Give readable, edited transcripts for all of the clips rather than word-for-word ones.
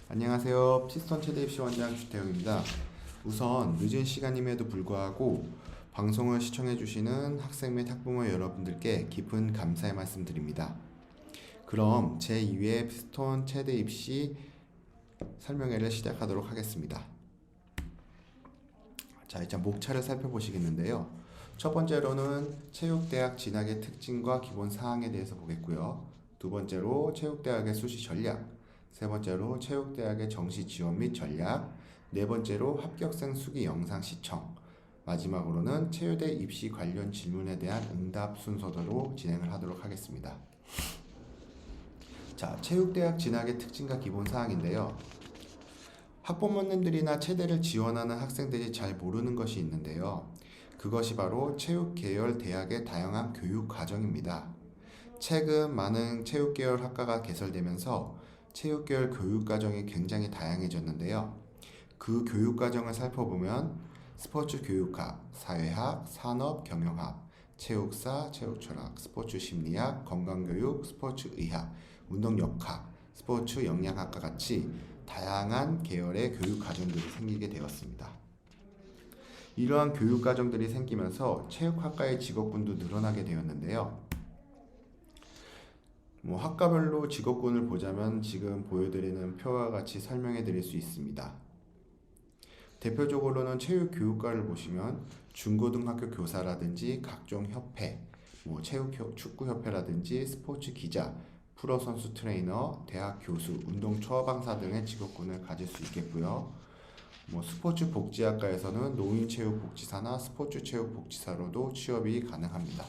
안녕하세요. 피스톤 최대 입시 원장 주태영입니다. 우선 늦은 시간임에도 불구하고 방송을 시청해주시는 학생 및 학부모 여러분들께 깊은 감사의 말씀드립니다. 그럼 제2회 피스톤 최대 입시 설명회를 시작하도록 하겠습니다. 자, 이제 목차를 살펴보시겠는데요. 첫 번째로는 체육대학 진학의 특징과 기본 사항에 대해서 보겠고요. 두 번째로 체육대학의 수시 전략, 세 번째로 체육대학의 정시 지원 및 전략, 네 번째로 합격생 수기 영상 시청, 마지막으로는 체육대 입시 관련 질문에 대한 응답 순서대로 진행을 하도록 하겠습니다. 자, 체육대학 진학의 특징과 기본 사항인데요. 학부모님들이나 체대를 지원하는 학생들이 잘 모르는 것이 있는데요. 그것이 바로 체육 계열 대학의 다양한 교육 과정입니다. 최근 많은 체육 계열 학과가 개설되면서 체육 계열 교육 과정이 굉장히 다양해졌는데요. 그 교육 과정을 살펴보면 스포츠 교육학, 사회학, 산업 경영학, 체육사, 체육철학, 스포츠 심리학, 건강교육, 스포츠 의학, 운동역학, 스포츠 영양학과 같이 다양한 계열의 교육 과정들이 생기게 되었습니다. 이러한 교육 과정들이 생기면서 체육학과의 직업군도 늘어나게 되었는데요. 학과별로 직업군을 보자면 지금 보여드리는 표와 같이 설명해 드릴 수 있습니다. 대표적으로는 체육교육과를 보시면 중고등학교 교사라든지 각종 협회, 축구협회라든지 스포츠 기자, 프로선수 트레이너, 대학 교수, 운동 처방사 등의 직업군을 가질 수 있겠고요. 스포츠 복지학과에서는 노인체육복지사나 스포츠체육복지사로도 취업이 가능합니다.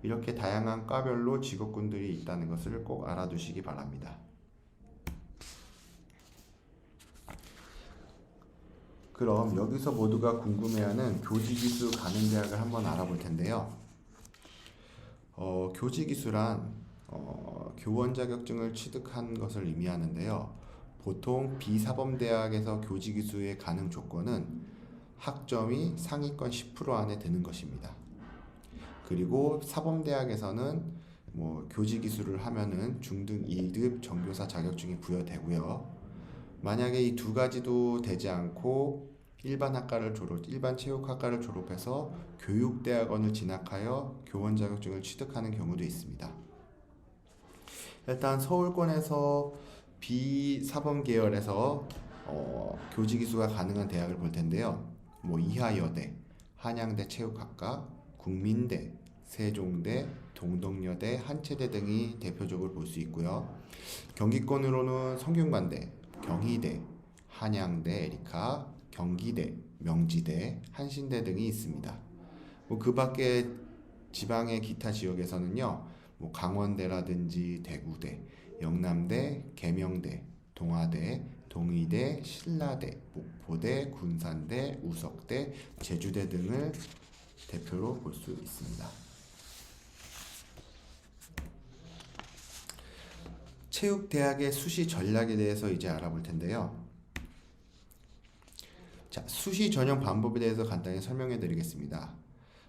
이렇게 다양한 과별로 직업군들이 있다는 것을 꼭 알아두시기 바랍니다. 그럼 여기서 모두가 궁금해하는 교직이수 가능대학을 한번 알아볼 텐데요. 교직이수란 교원 자격증을 취득한 것을 의미하는데요. 보통 비사범대학에서 교직이수의 가능 조건은 학점이 상위권 10% 안에 드는 것입니다. 그리고 사범대학에서는 교직이수를 하면은 중등 2급 정교사 자격증이 부여되고요. 만약에 이 두 가지도 되지 않고 일반 체육학과를 졸업해서 교육대학원을 진학하여 교원 자격증을 취득하는 경우도 있습니다. 일단 서울권에서 비사범 계열에서 교직이수가 가능한 대학을 볼 텐데요. 이하여대, 한양대 체육학과, 국민대, 세종대, 동덕여대, 한체대 등이 대표적으로 볼 수 있고요. 경기권으로는 성균관대, 경희대, 한양대, 에리카, 경기대, 명지대, 한신대 등이 있습니다. 그 밖에 지방의 기타 지역에서는요, 강원대라든지 대구대, 영남대, 계명대, 동아대, 동의대, 신라대, 목포대, 군산대, 우석대, 제주대 등을 대표로 볼 수 있습니다. 체육대학의 수시 전략에 대해서 이제 알아볼 텐데요. 자, 수시 전형 방법에 대해서 간단히 설명해 드리겠습니다.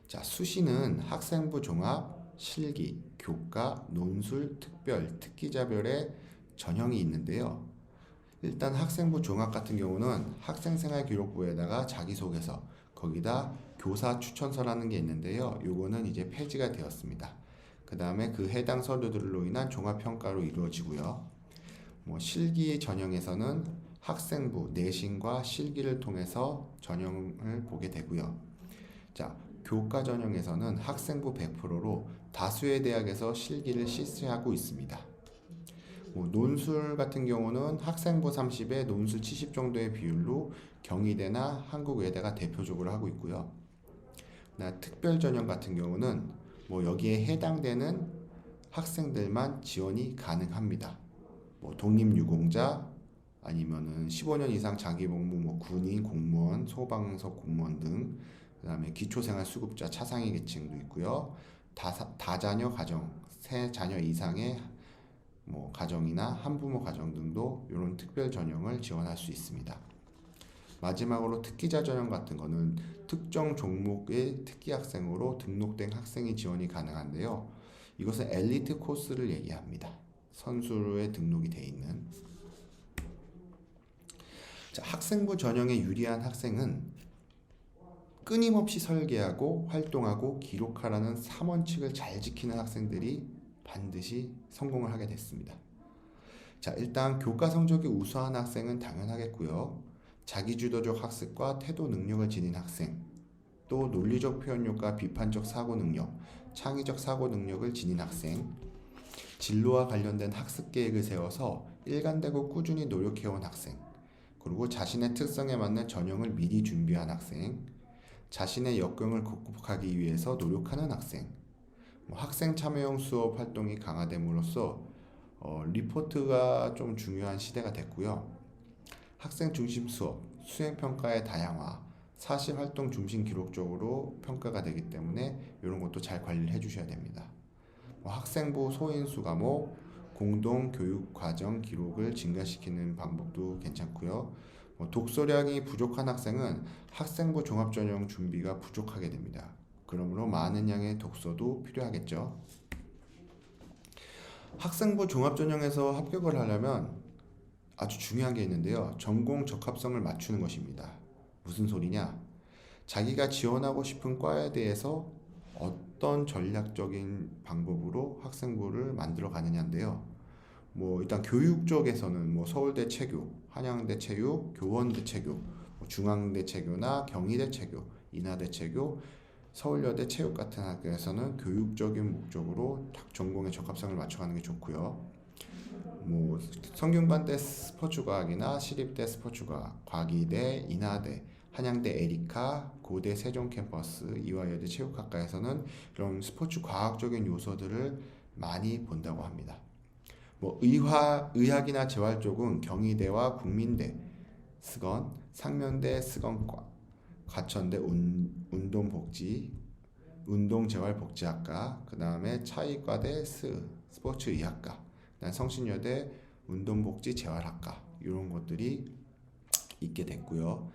자, 수시는 학생부 종합, 실기, 교과, 논술, 특별, 특기자별의 전형이 있는데요. 일단 학생부 종합 같은 경우는 학생생활기록부에다가 자기소개서, 거기다 교사 추천서라는 게 있는데요. 요거는 이제 폐지가 되었습니다. 그 다음에 그 해당 서류들로 인한 종합평가로 이루어지고요. 실기 전형에서는 학생부, 내신과 실기를 통해서 전형을 보게 되고요. 자, 교과 전형에서는 학생부 100%로 다수의 대학에서 실기를 실시하고 있습니다. 논술 같은 경우는 학생부 30에 논술 70 정도의 비율로 경희대나 한국외대가 대표적으로 하고 있고요. 특별 전형 같은 경우는 여기에 해당되는 학생들만 지원이 가능합니다. 독립유공자 아니면은 15년 이상 자기복무, 군인, 공무원, 소방서 공무원 등, 그 다음에 기초생활수급자 차상위 계층도 있고요. 다자녀 가정, 세 자녀 이상의 가정이나 한부모 가정 등도 이런 특별 전형을 지원할 수 있습니다. 마지막으로 특기자 전형 같은 거는 특정 종목의 특기 학생으로 등록된 학생이 지원이 가능한데요. 이것은 엘리트 코스를 얘기합니다. 선수에 등록이 돼 있는. 자, 학생부 전형에 유리한 학생은 끊임없이 설계하고 활동하고 기록하라는 3원칙을 잘 지키는 학생들이 반드시 성공을 하게 됐습니다. 자, 일단 교과 성적이 우수한 학생은 당연하겠고요. 자기주도적 학습과 태도 능력을 지닌 학생, 또 논리적 표현력과 비판적 사고 능력, 창의적 사고 능력을 지닌 학생, 진로와 관련된 학습 계획을 세워서 일관되고 꾸준히 노력해온 학생, 그리고 자신의 특성에 맞는 전형을 미리 준비한 학생, 자신의 역경을 극복하기 위해서 노력하는 학생, 학생 참여형 수업 활동이 강화됨으로써 리포트가 좀 중요한 시대가 됐고요. 학생 중심 수업, 수행 평가의 다양화, 사실 활동 중심 기록적으로 평가가 되기 때문에 이런 것도 잘 관리를 해주셔야 됩니다. 학생부 소인수 과목, 공동 교육 과정 기록을 증가시키는 방법도 괜찮고요. 독서량이 부족한 학생은 학생부 종합전형 준비가 부족하게 됩니다. 그러므로 많은 양의 독서도 필요하겠죠. 학생부 종합전형에서 합격을 하려면 아주 중요한 게 있는데요. 전공 적합성을 맞추는 것입니다. 무슨 소리냐? 자기가 지원하고 싶은 과에 대해서 어떤 전략적인 방법으로 학생부를 만들어 가느냐인데요. 일단 교육 쪽에서는 서울대 체교, 한양대 체육, 교원대 체교, 중앙대 체교나 경희대 체교, 인하대 체교, 서울여대 체육 같은 학교에서는 교육적인 목적으로 전공의 적합성을 맞춰가는 게 좋고요. 성균관대 스포츠과학이나 시립대 스포츠과학, 과기대, 인하대, 한양대 에리카, 고대 세종 캠퍼스, 이화여대 체육학과에서는 이런 스포츠 과학적인 요소들을 많이 본다고 합니다. 의학이나 재활 쪽은 경희대와 국민대, 스건, 상명대 스건과, 과천대 운동재활복지학과, 그 다음에 차의과대 스포츠의학과, 성신여대 운동복지재활학과 이런 것들이 있게 됐고요.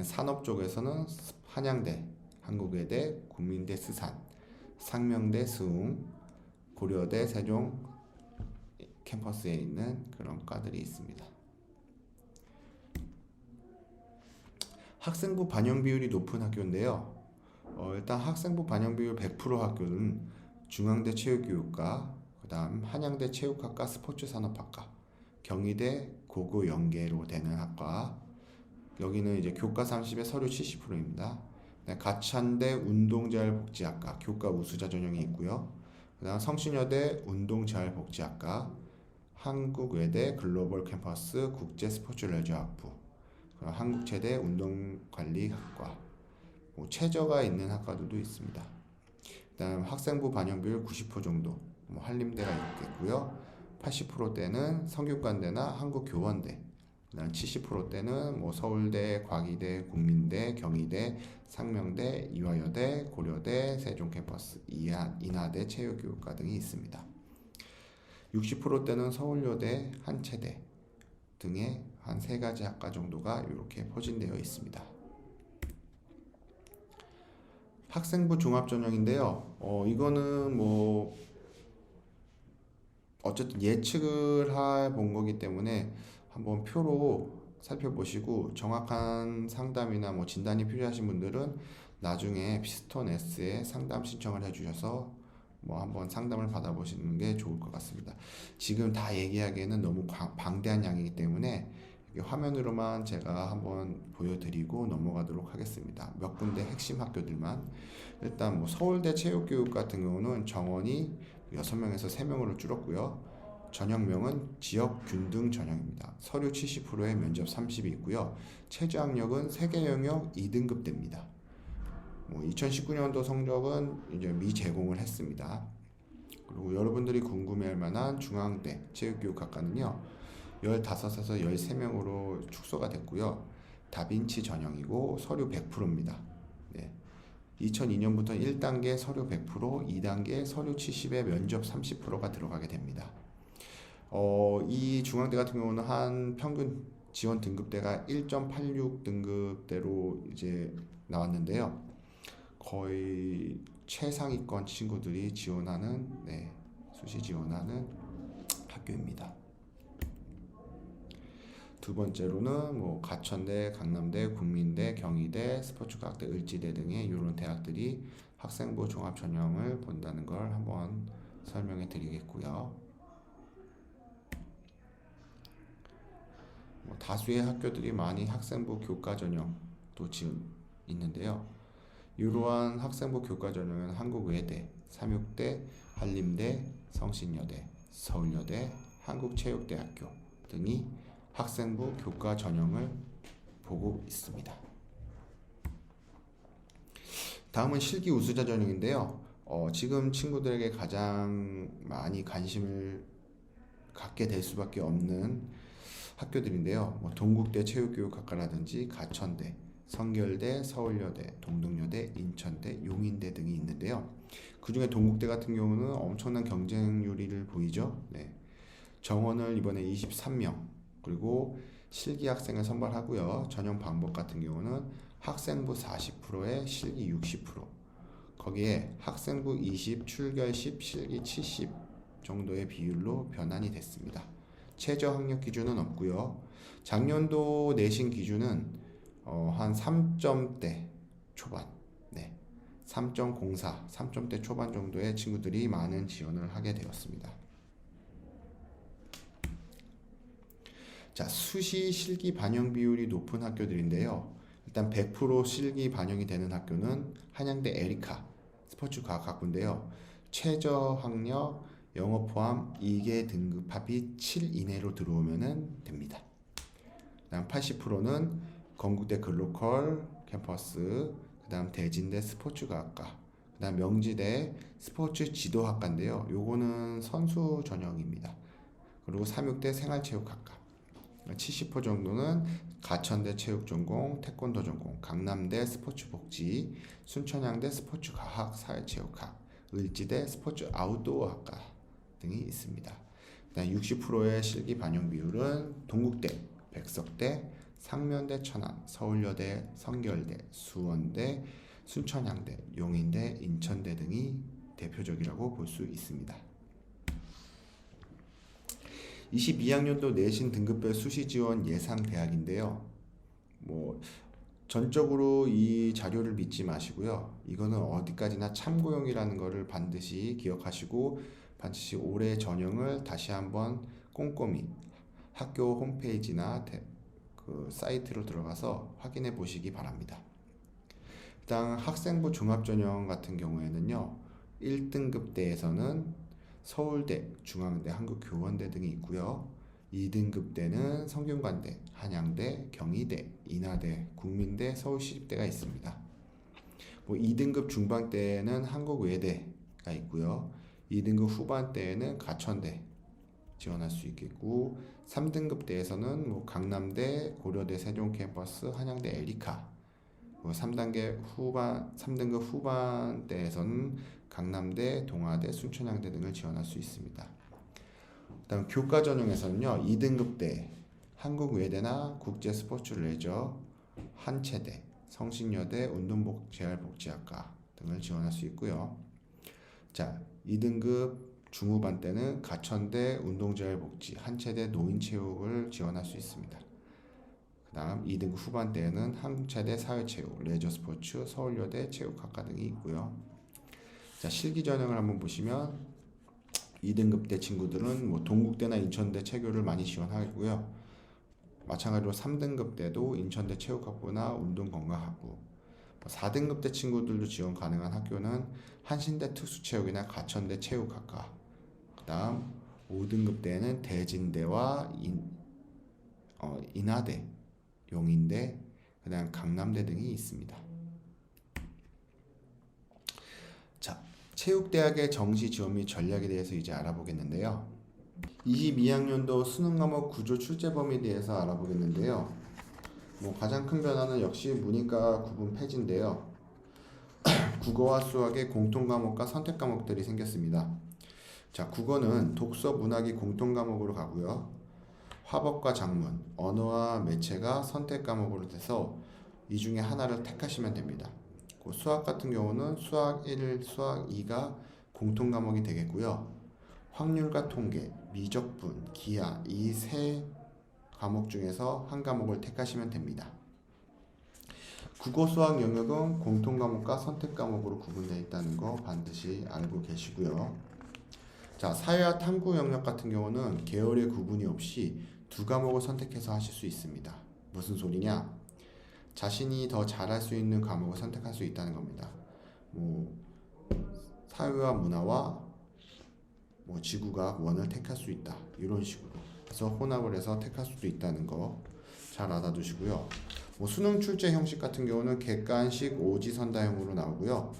산업 쪽에서는 한양대, 한국외대, 국민대 스산, 상명대 스웅, 고려대 세종 캠퍼스에 있는 그런 과들이 있습니다. 학생부 반영 비율이 높은 학교인데요. 일단 학생부 반영 비율 100% 학교는 중앙대 체육교육과, 그 다음 한양대 체육학과 스포츠산업학과, 경희대 고고 연계로 되는 학과, 여기는 이제 교과 30에 서류 70%입니다. 가천대 운동재활복지학과 교과 우수자 전형이 있고요. 그 다음 성신여대 운동재활복지학과, 한국외대 글로벌 캠퍼스 국제스포츠레저학부, 한국체대 운동관리학과, 최저가 있는 학과들도 있습니다. 그 다음 학생부 반영비율 90% 정도, 한림대가 있겠고요. 80%대는 성균관대나 한국교원대, 70%대는 서울대, 과기대, 국민대, 경희대, 상명대, 이화여대, 고려대, 세종캠퍼스, 인하대 체육교육과 등이 있습니다. 60%대는 서울여대, 한체대 등의 한 3가지 학과 정도가 이렇게 포진되어 있습니다. 학생부 종합전형인데요. 이거는 어쨌든 예측을 해본 거기 때문에 한번 표로 살펴보시고 정확한 상담이나 진단이 필요하신 분들은 나중에 피스톤 S에 상담 신청을 해주셔서 한번 상담을 받아보시는 게 좋을 것 같습니다. 지금 다 얘기하기에는 너무 방대한 양이기 때문에 화면으로만 제가 한번 보여드리고 넘어가도록 하겠습니다. 몇 군데 핵심 학교들만. 일단 서울대 체육교육 같은 경우는 정원이 6명에서 3명으로 줄었고요. 전형명은 지역균등 전형입니다. 서류 70%에 면접 30이 있고요. 최저학력은 세계 영역 2등급대입니다. 2019년도 성적은 이제 미제공을 했습니다. 그리고 여러분들이 궁금해할 만한 중앙대 체육교육학과는요, 15에서 13명으로 축소가 됐고요. 다빈치 전형이고 서류 100%입니다. 2002년부터 1단계 서류 100%, 2단계 서류 70에 면접 30%가 들어가게 됩니다. 이 중앙대 같은 경우는 한 평균 지원 등급대가 1.86 등급대로 이제 나왔는데요. 거의 최상위권 친구들이 지원하는, 수시 지원하는 학교입니다. 두 번째로는 뭐 가천대, 강남대, 국민대, 경희대, 스포츠과학대, 을지대 등의 이런 대학들이 학생부 종합 전형을 본다는 걸 한번 설명해 드리겠고요. 뭐 다수의 학교들이 많이 학생부 교과 전형도 지금 있는데요. 이러한 학생부 교과 전형은 한국외대, 삼육대, 한림대, 성신여대, 서울여대, 한국체육대학교 등이 학생부 교과 전형을 보고 있습니다. 다음은 실기 우수자 전형인데요. 지금 친구들에게 가장 많이 관심을 갖게 될 수밖에 없는 학교들인데요. 뭐 동국대 체육교육학과라든지 가천대, 성결대, 서울여대, 동덕여대, 인천대, 용인대 등이 있는데요. 그 중에 동국대 같은 경우는 엄청난 경쟁률을 보이죠. 네. 정원을 이번에 23명, 그리고 실기 학생을 선발하고요. 전형 방법 같은 경우는 학생부 40%에 실기 60%, 거기에 학생부 20, 출결 10, 실기 70 정도의 비율로 변환이 됐습니다. 최저 학력 기준은 없고요. 작년도 내신 기준은 한 3점대 초반, 네, 3.04, 3점대 초반 정도의 친구들이 많은 지원을 하게 되었습니다. 자, 수시 실기 반영 비율이 높은 학교들인데요. 일단 100% 실기 반영이 되는 학교는 한양대 에리카 스포츠과학학부인데요. 최저 학력 영어 포함 2개 등급 합이 7 이내로 들어오면 됩니다. 그다음 80%는 건국대 글로컬 캠퍼스, 그다음 대진대 스포츠과학과, 그다음 명지대 스포츠 지도학과인데요. 요거는 선수 전형입니다. 그리고 삼육대 생활체육학과, 70% 정도는 가천대 체육전공, 태권도 전공, 강남대 스포츠복지, 순천향대 스포츠과학, 사회체육학, 을지대 스포츠 아웃도어학과 등이 있습니다. 60%의 실기 반영 비율은 동국대, 백석대, 상면대 천안, 서울여대, 성결대, 수원대, 순천향대, 용인대, 인천대 등이 대표적이라고 볼 수 있습니다. 22학년도 내신 등급별 수시 지원 예상 대학인데요. 뭐 전적으로 이 자료를 믿지 마시고요. 이거는 어디까지나 참고용이라는 것을 반드시 기억하시고 반드시 올해 전형을 다시 한번 꼼꼼히 학교 홈페이지나 그 사이트로 들어가서 확인해 보시기 바랍니다. 일단 학생부 종합전형 같은 경우에는요. 1등급대에서는 서울대, 중앙대, 한국교원대 등이 있고요. 2등급대는 성균관대, 한양대, 경희대, 인하대, 국민대, 서울시립대가 있습니다. 뭐 2등급 중반대에는 한국외대가 있고요. 2등급 후반대에는 가천대 지원할 수 있겠고, 3등급대에서는 뭐 강남대, 고려대 세종캠퍼스, 한양대 에리카, 3등급 후반대에서는 강남대, 동아대, 순천향대 등을 지원할 수 있습니다. 그다음 교과 전형에서는요. 2등급대 한국외대나 국제스포츠레저, 한체대, 성신여대, 운동재활복지학과 등을 지원할 수 있고요. 자, 2등급 중후반 때는 가천대 운동재활복지, 한체대 노인체육을 지원할 수 있습니다. 그 다음 2등급 후반 때에는 한국체대 사회체육, 레저스포츠, 서울여대 체육학과 등이 있고요. 자, 실기 전형을 한번 보시면 2등급 대 친구들은 뭐 동국대나 인천대 체교를 많이 지원하고요. 마찬가지로 3등급 때도 인천대 체육학부나 운동건강학부, 4등급 대 친구들도 지원 가능한 학교는 한신대 특수체육이나 가천대 체육학과, 그 다음 5등급 때는 대진대와 인하대, 용인대, 그 다음 강남대 등이 있습니다. 자, 체육대학의 정시 지원 및 전략에 대해서 이제 알아보겠는데요. 22학년도 수능 과목 구조 출제 범위에 대해서 알아보겠는데요. 뭐 가장 큰 변화는 역시 문이과 구분 폐지인데요. 국어와 수학의 공통 과목과 선택 과목들이 생겼습니다. 자, 국어는 독서, 문학이 공통 과목으로 가고요. 화법과 작문, 언어와 매체가 선택 과목으로 돼서 이 중에 하나를 택하시면 됩니다. 수학 같은 경우는 수학 1, 수학 2가 공통 과목이 되겠고요. 확률과 통계, 미적분, 기하 이 세 과목 중에서 한 과목을 택하시면 됩니다. 국어 수학 영역은 공통 과목과 선택 과목으로 구분되어 있다는 거 반드시 알고 계시고요. 자, 사회와 탐구 영역 같은 경우는 계열의 구분이 없이 두 과목을 선택해서 하실 수 있습니다. 무슨 소리냐? 자신이 더 잘할 수 있는 과목을 선택할 수 있다는 겁니다. 사회와 문화와 지구과학 원을 택할 수 있다. 이런 식으로. 그래서 혼합을 해서 택할 수도 있다는 거 잘 알아두시고요. 수능 출제 형식 같은 경우는 객관식 오지선다형으로 나오고요.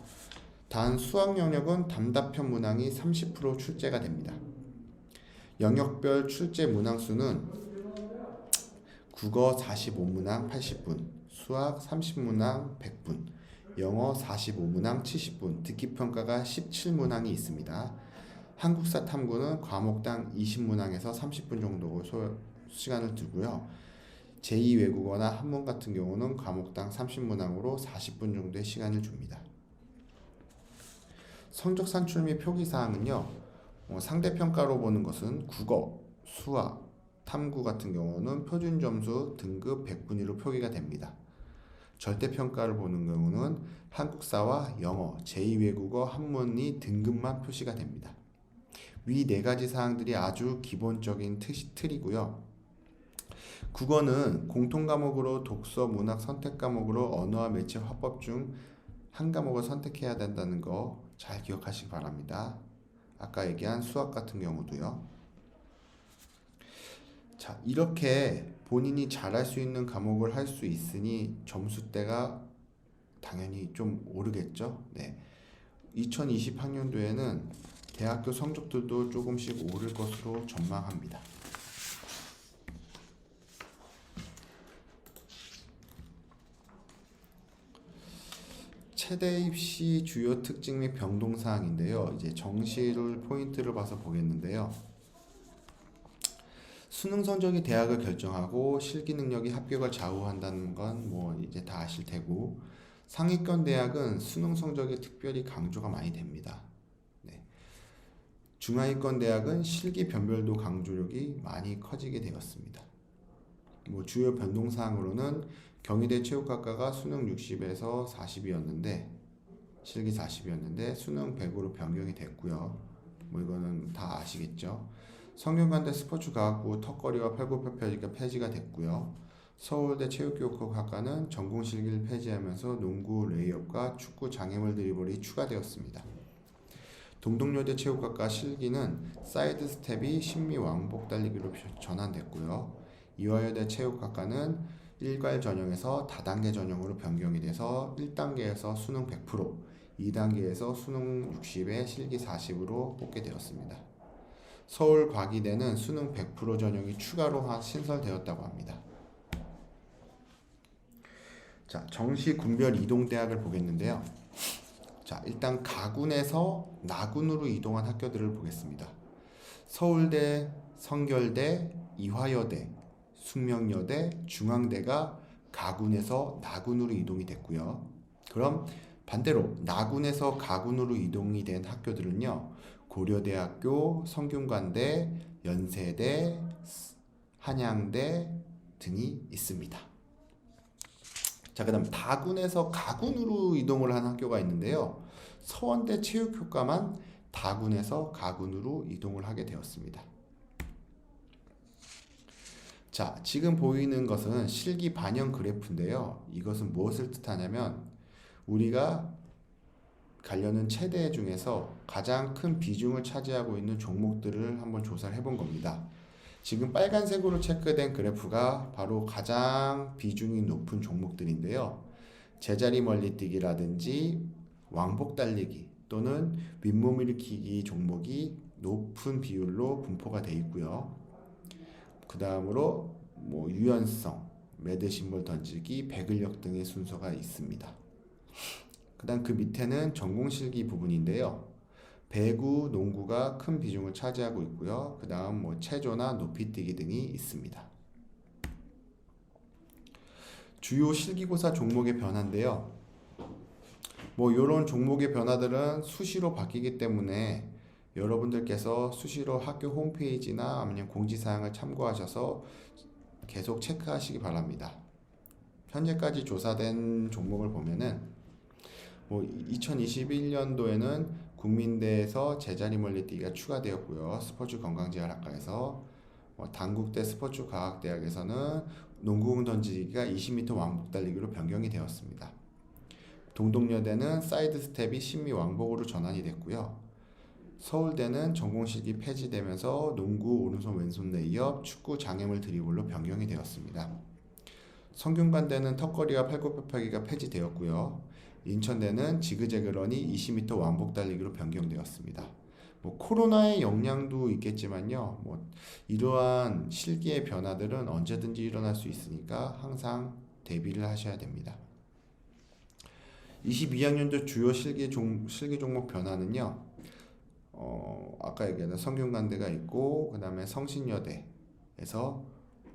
단 수학 영역은 답답형 문항이 30% 출제가 됩니다. 영역별 출제 문항 수는 국어 45문항 80분, 수학 30문항 100분, 영어 45문항 70분, 듣기평가가 17문항이 있습니다. 한국사 탐구는 과목당 20문항에서 30분 정도 시간을 두고요. 제2외국어나 한문 같은 경우는 과목당 30문항으로 40분 정도의 시간을 줍니다. 성적 산출 및 표기사항은요. 상대평가로 보는 것은 국어, 수학, 탐구 같은 경우는 표준점수 등급 100분위로 표기가 됩니다. 절대평가를 보는 경우는 한국사와 영어, 제2외국어, 한문이 등급만 표시가 됩니다. 위 네 가지 사항들이 아주 기본적인 틀이고요. 국어는 공통과목으로 독서, 문학, 선택과목으로 언어와 매체, 화법 중 한 과목을 선택해야 된다는 거 잘 기억하시기 바랍니다. 아까 얘기한 수학 같은 경우도요. 자, 이렇게 본인이 잘할 수 있는 과목을 할 수 있으니 점수대가 당연히 좀 오르겠죠. 네. 2020학년도에는 대학교 성적들도 조금씩 오를 것으로 전망합니다. 최대 입시 주요 특징 및 변동사항인데요. 이제 정시를 포인트를 봐서 보겠는데요. 수능 성적이 대학을 결정하고 실기 능력이 합격을 좌우한다는 건 이제 다 아실 테고, 상위권 대학은 수능 성적이 특별히 강조가 많이 됩니다. 네. 중하위권 대학은 실기 변별도 강조력이 많이 커지게 되었습니다. 주요 변동사항으로는 경희대 체육학과가 수능 60에서 40이었는데 실기 40이었는데 수능 100으로 변경이 됐고요. 이거는 다 아시겠죠. 성균관대 스포츠과학부 턱걸이와 팔굽혀펴기가 폐지가 됐고요. 서울대 체육교육학과는 전공 실기를 폐지하면서 농구 레이업과 축구 장애물 드리블이 추가되었습니다. 동덕여대 체육학과 실기는 사이드 스텝이 심리 왕복 달리기로 전환됐고요. 이화여대 체육학과는 일괄 전형에서 다단계 전형으로 변경이 돼서 1단계에서 수능 100%, 2단계에서 수능 60에 실기 40으로 뽑게 되었습니다. 서울과기대는 수능 100% 전형이 추가로 신설되었다고 합니다. 자, 정시 군별 이동대학을 보겠는데요. 자, 일단 가군에서 나군으로 이동한 학교들을 보겠습니다. 서울대, 성결대, 이화여대, 숙명여대, 중앙대가 가군에서 나군으로 이동이 됐고요. 그럼 반대로 나군에서 가군으로 이동이 된 학교들은요. 고려대학교, 성균관대, 연세대, 한양대 등이 있습니다. 자, 그 다음 다군에서 가군으로 이동을 한 학교가 있는데요. 서원대 체육교과만 다군에서 가군으로 이동을 하게 되었습니다. 자, 지금 보이는 것은 실기 반영 그래프인데요. 이것은 무엇을 뜻하냐면 우리가 가려는 체대 중에서 가장 큰 비중을 차지하고 있는 종목들을 한번 조사를 해본 겁니다. 지금 빨간색으로 체크된 그래프가 바로 가장 비중이 높은 종목들인데요. 제자리 멀리뛰기라든지 왕복 달리기 또는 윗몸 일으키기 종목이 높은 비율로 분포가 되어 있고요. 그 다음으로 유연성, 매드신볼 던지기, 배근력 등의 순서가 있습니다. 그 다음 그 밑에는 전공실기 부분인데요. 배구, 농구가 큰 비중을 차지하고 있고요. 그 다음 체조나 높이뛰기 등이 있습니다. 주요 실기고사 종목의 변화인데요. 이런 종목의 변화들은 수시로 바뀌기 때문에 여러분들께서 수시로 학교 홈페이지나 아니면 공지사항을 참고하셔서 계속 체크하시기 바랍니다. 현재까지 조사된 종목을 보면은 2021년도에는 국민대에서 제자리 멀리뛰기가 추가되었고요. 스포츠 건강재활학과에서 단국대 스포츠과학대학에서는 농구공 던지기가 20m 왕복 달리기로 변경이 되었습니다. 동덕여대는 사이드 스텝이 심미 왕복으로 전환이 됐고요. 서울대는 전공식이 폐지되면서 농구 오른손 왼손 레이업, 축구 장애물 드리블로 변경이 되었습니다. 성균관대는 턱걸이와 팔굽혀펴기가 폐지되었고요. 인천대는 지그재그런이 20m 왕복 달리기로 변경되었습니다. 코로나의 영향도 있겠지만요. 이러한 실기의 변화들은 언제든지 일어날 수 있으니까 항상 대비를 하셔야 됩니다. 22학년도 주요 실기 종목 변화는요. 아까 얘기한 성균관대가 있고 그 다음에 성신여대에서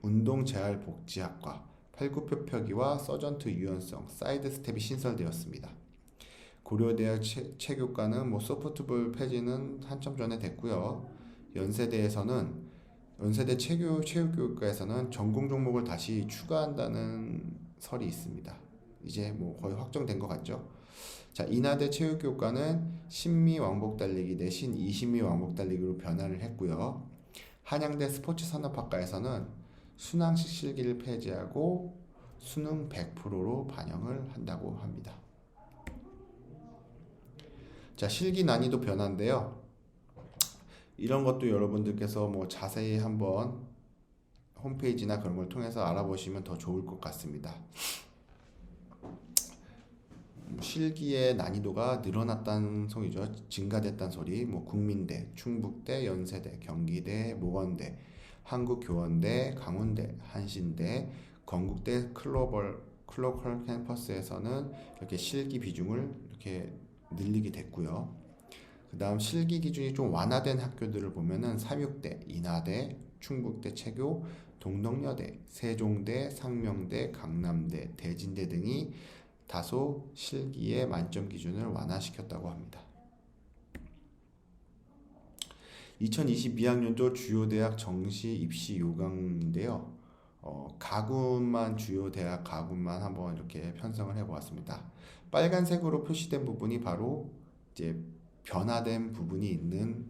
운동재활복지학과 팔굽혀펴기와 서전트 유연성 사이드 스텝이 신설되었습니다. 고려대학 체교과는 소프트볼 폐지는 한참 전에 됐고요. 연세대 체육교육과에서는 전공 종목을 다시 추가한다는 설이 있습니다. 이제 거의 확정된 것 같죠. 자, 인하대 체육교육과는 심미 왕복 달리기 대신 20미 왕복 달리기로 변화를 했고요. 한양대 스포츠산업학과에서는 순항식 실기를 폐지하고 수능 100%로 반영을 한다고 합니다. 자, 실기 난이도 변화인데요. 이런 것도 여러분들께서 자세히 한번 홈페이지나 그런 걸 통해서 알아보시면 더 좋을 것 같습니다. 실기의 난이도가 늘어났다는 소리죠. 증가됐다는 소리. 국민대, 충북대, 연세대, 경기대, 모건대, 한국교원대, 강원대, 한신대, 건국대 클로컬 캠퍼스에서는 이렇게 실기 비중을 이렇게 늘리게 됐고요. 그 다음 실기 기준이 좀 완화된 학교들을 보면은 삼육대, 인하대, 충북대 체교, 동덕여대, 세종대, 상명대, 강남대, 대진대 등이 다소 실기의 만점 기준을 완화시켰다고 합니다. 2022학년도 주요 대학 정시 입시 요강인데요. 주요 대학 가군만 한번 이렇게 편성을 해보았습니다. 빨간색으로 표시된 부분이 바로 이제 변화된 부분이 있는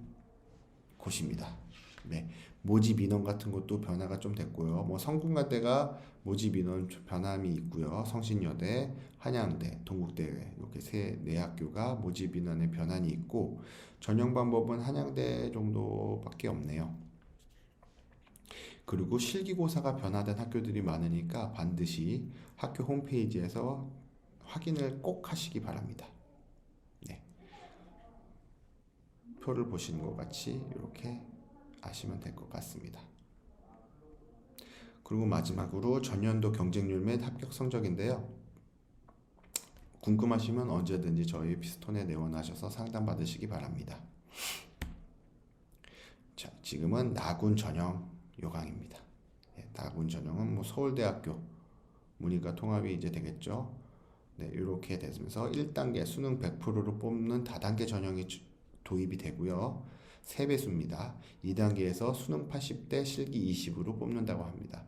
곳입니다. 네, 모집 인원 같은 것도 변화가 좀 됐고요. 성균관대가 모집 인원 변함이 있고요. 성신여대, 한양대, 동국대 이렇게 네 학교가 모집 인원의 변환이 있고 전형 방법은 한양대 정도밖에 없네요. 그리고 실기고사가 변화된 학교들이 많으니까 반드시 학교 홈페이지에서 확인을 꼭 하시기 바랍니다. 네. 표를 보시는 것 같이 이렇게 아시면 될 것 같습니다. 그리고 마지막으로 전년도 경쟁률 및 합격 성적인데요. 궁금하시면 언제든지 저희 피스톤에 내원하셔서 상담받으시기 바랍니다. 자, 지금은 나군 전형 요강입니다. 네, 나군 전형은 서울대학교 문이과 통합이 이제 되겠죠. 네, 이렇게 되면서 1단계 수능 100%로 뽑는 다단계 전형이 도입이 되고요. 3배수입니다. 2단계에서 수능 80대 실기 20으로 뽑는다고 합니다.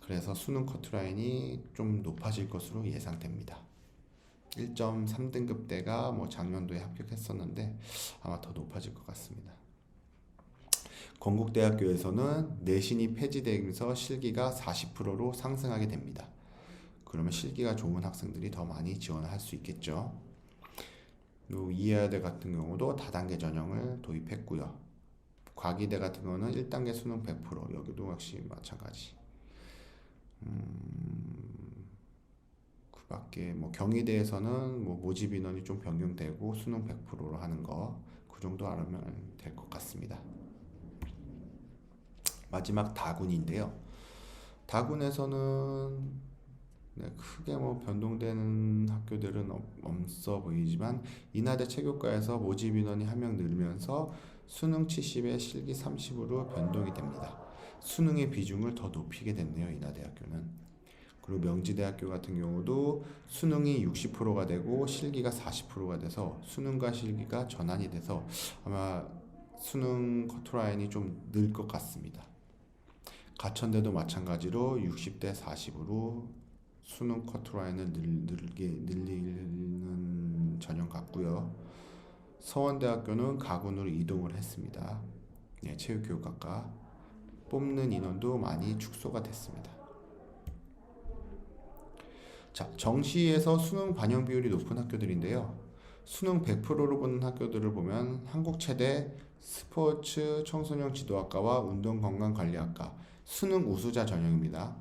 그래서 수능 커트라인이 좀 높아질 것으로 예상됩니다. 1.3등급대가 작년도에 합격했었는데 아마 더 높아질 것 같습니다. 건국대학교에서는 내신이 폐지되면서 실기가 40%로 상승하게 됩니다. 그러면 실기가 좋은 학생들이 더 많이 지원을 할 수 있겠죠. 이화여대 같은 경우도 다단계 전형을 도입했고요. 과기대 같은 경우는 1단계 수능 100%, 여기도 역시 마찬가지. 그 밖에 경희대에서는 모집 인원이 좀 변경되고 수능 100%로 하는 거, 그 정도 알면 될 것 같습니다. 마지막 다군인데요. 다군에서는 크게 변동되는 학교들은 없어 보이지만 인하대 체교과에서 모집 인원이 한 명 늘면서 수능 70에 실기 30으로 변동이 됩니다. 수능의 비중을 더 높이게 됐네요. 인하대학교는. 그리고 명지대학교 같은 경우도 수능이 60%가 되고 실기가 40%가 돼서 수능과 실기가 전환이 돼서 아마 수능 커트라인이 좀 늘 것 같습니다. 가천대도 마찬가지로 60대 40으로 수능 커트라인을 늘리는 전형 같고요. 서원대학교는 가군으로 이동을 했습니다. 네, 체육교육학과 뽑는 인원도 많이 축소가 됐습니다. 자, 정시에서 수능 반영 비율이 높은 학교들인데요. 수능 100%로 보는 학교들을 보면 한국체대 스포츠 청소년 지도학과와 운동건강관리학과 수능 우수자 전형입니다.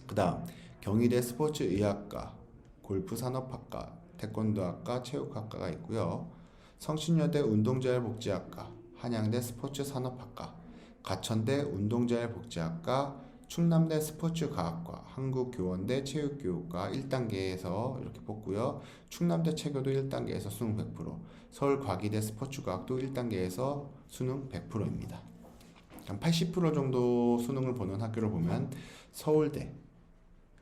그 다음 경희대 스포츠의학과, 골프산업학과, 태권도학과, 체육학과가 있고요. 성신여대 운동자율복지학과, 한양대 스포츠산업학과, 가천대 운동자율복지학과, 충남대 스포츠과학과, 한국교원대 체육교육과 1단계에서 이렇게 뽑고요. 충남대 체교도 1단계에서 수능 100%, 서울과기대 스포츠과학도 1단계에서 수능 100%입니다. 80% 정도 수능을 보는 학교를 보면 서울대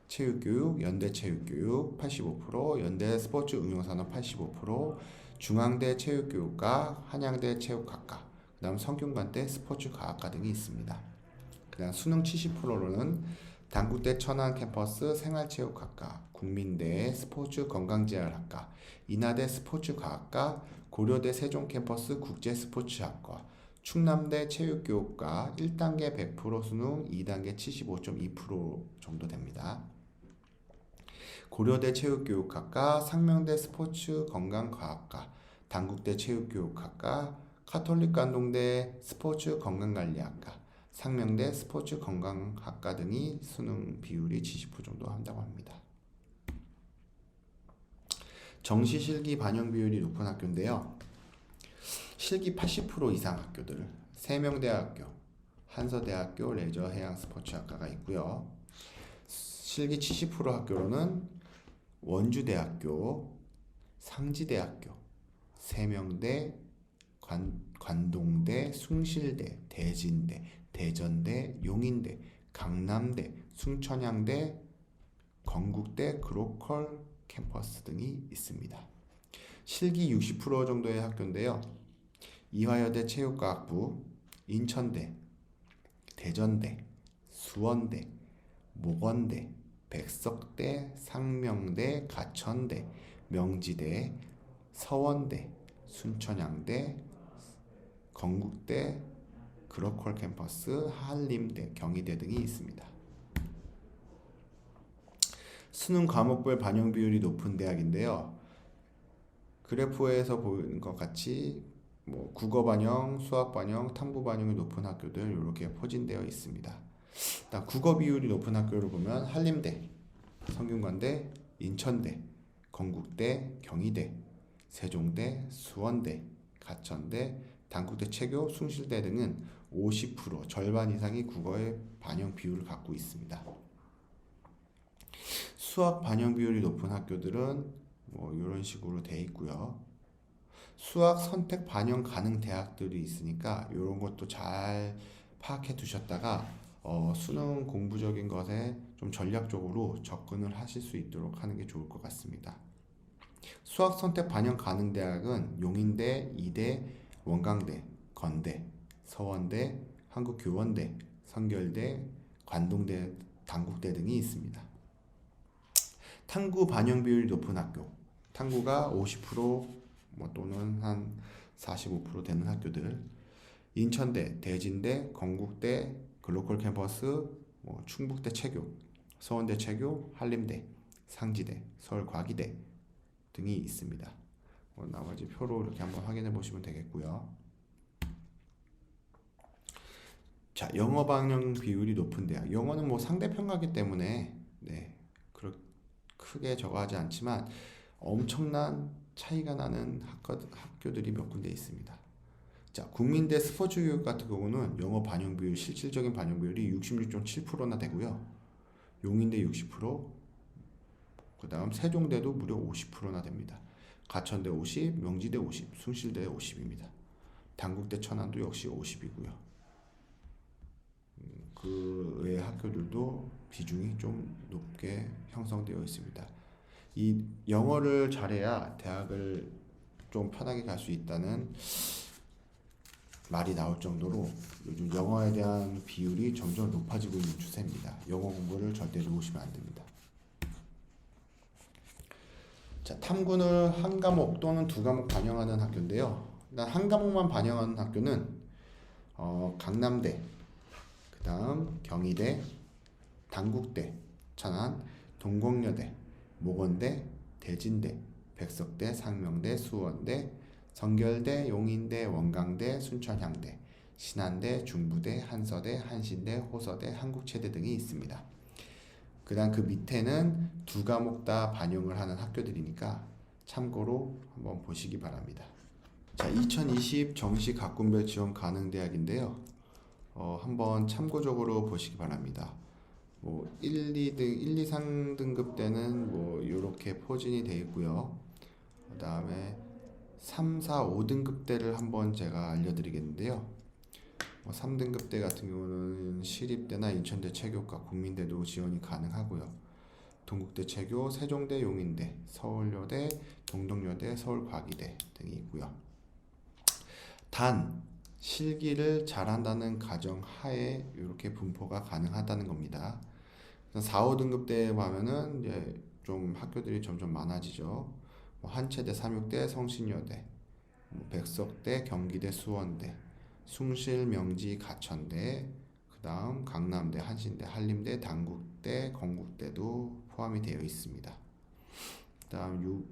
체육교육, 연대 체육교육 85%, 연대 스포츠 응용산업 85%, 중앙대 체육교육과, 한양대 체육학과, 그 다음 성균관대 스포츠과학과 등이 있습니다. 그 다음 수능 70%로는 단국대 천안 캠퍼스 생활체육학과, 국민대 스포츠 건강재활학과, 인하대 스포츠과학과, 고려대 세종 캠퍼스 국제스포츠학과, 충남대 체육교육과 1단계 100% 수능, 2단계 75.2% 정도 됩니다. 고려대 체육교육학과, 상명대 스포츠건강과학과, 단국대 체육교육학과, 카톨릭관동대 스포츠건강관리학과, 상명대 스포츠건강학과 등이 수능 비율이 70% 정도 한다고 합니다. 정시 실기 반영 비율이 높은 학교인데요. 실기 80% 이상 학교들, 세명대학교, 한서대학교 레저해양스포츠학과가 있고요. 실기 70% 학교로는 원주대학교, 상지대학교, 세명대, 관동대, 숭실대, 대진대, 대전대, 용인대, 강남대, 숭천향대, 건국대, 그로컬 캠퍼스 등이 있습니다. 실기 60% 정도의 학교인데요. 이화여대 체육과학부, 인천대, 대전대, 수원대, 목원대, 백석대, 상명대, 가천대, 명지대, 서원대, 순천향대, 건국대, 그로컬 캠퍼스, 한림대, 경희대 등이 있습니다. 수능 과목별 반영 비율이 높은 대학인데요. 그래프에서 보이는 것 같이 국어 반영, 수학 반영, 탐구 반영이 높은 학교들 이렇게 포진되어 있습니다. 일단 국어 비율이 높은 학교를 보면 한림대, 성균관대, 인천대, 건국대, 경희대, 세종대, 수원대, 가천대, 단국대 체교, 숭실대 등은 50% 절반 이상이 국어의 반영 비율을 갖고 있습니다. 수학 반영 비율이 높은 학교들은 이런 식으로 돼 있고요. 수학 선택 반영 가능 대학들이 있으니까 이런 것도 잘 파악해 두셨다가 수능 공부적인 것에 좀 전략적으로 접근을 하실 수 있도록 하는 게 좋을 것 같습니다. 수학 선택 반영 가능 대학은 용인대, 이대, 원광대, 건대, 서원대, 한국교원대, 성결대, 관동대, 단국대 등이 있습니다. 탐구 반영 비율이 높은 학교, 탐구가 50% 또는 한 45% 되는 학교들, 인천대, 대진대, 건국대, 글로컬 캠퍼스, 충북대 체교, 서원대 체교, 한림대, 상지대, 서울과기대 등이 있습니다. 나머지 표로 이렇게 한번 확인해 보시면 되겠고요. 자, 영어 반영 비율이 높은 대학. 영어는 상대평가기 때문에 크게 저거하지 않지만 엄청난 차이가 나는 학교들이 몇 군데 있습니다. 자, 국민대 스포츠교육 같은 경우는 영어 반영 비율, 실질적인 반영 비율이 66.7%나 되고요. 용인대 60%, 그 다음 세종대도 무려 50%나 됩니다. 가천대 50, 명지대 50, 숭실대 50입니다. 단국대 천안도 역시 50이고요. 그 외의 학교들도 비중이 좀 높게 형성되어 있습니다. 이 영어를 잘해야 대학을 좀 편하게 갈 수 있다는 말이 나올 정도로 요즘 영어에 대한 비율이 점점 높아지고 있는 추세입니다. 영어 공부를 절대 놓으시면 안 됩니다. 자, 탐구는 한 과목 또는 두 과목 반영하는 학교인데요. 일단 한 과목만 반영하는 학교는 강남대, 그 다음 경희대, 단국대, 천안, 동국여대, 모건대, 대진대, 백석대, 상명대, 수원대, 성결대, 용인대, 원광대, 순천향대, 신안대, 중부대, 한서대, 한신대, 호서대, 한국체대 등이 있습니다. 그 다음 그 밑에는 두 과목 다 반영을 하는 학교들이니까 참고로 한번 보시기 바랍니다. 자, 2020 정시 각군별 지원 가능 대학인데요. 한번 참고적으로 보시기 바랍니다. 뭐 1, 2등, 1, 2, 3등급 때는 뭐 이렇게 포진이 되어 있고요. 그 다음에 3, 4, 5등급 때를 한번 제가 알려드리겠는데요. 3등급 때 같은 경우는 시립대나 인천대 체교과, 국민대도 지원이 가능하고요. 동국대 체교, 세종대, 용인대, 서울여대, 동덕여대, 서울과기대 등이 있고요. 단 실기를 잘한다는 가정 하에 이렇게 분포가 가능하다는 겁니다. 4, 5등급 때 보면은 이제 좀 학교들이 점점 많아지죠. 한체대, 삼육대, 성신여대, 백석대, 경기대, 수원대, 숭실, 명지, 가천대, 그 다음 강남대, 한신대, 한림대, 단국대, 건국대도 포함이 되어 있습니다. 그 다음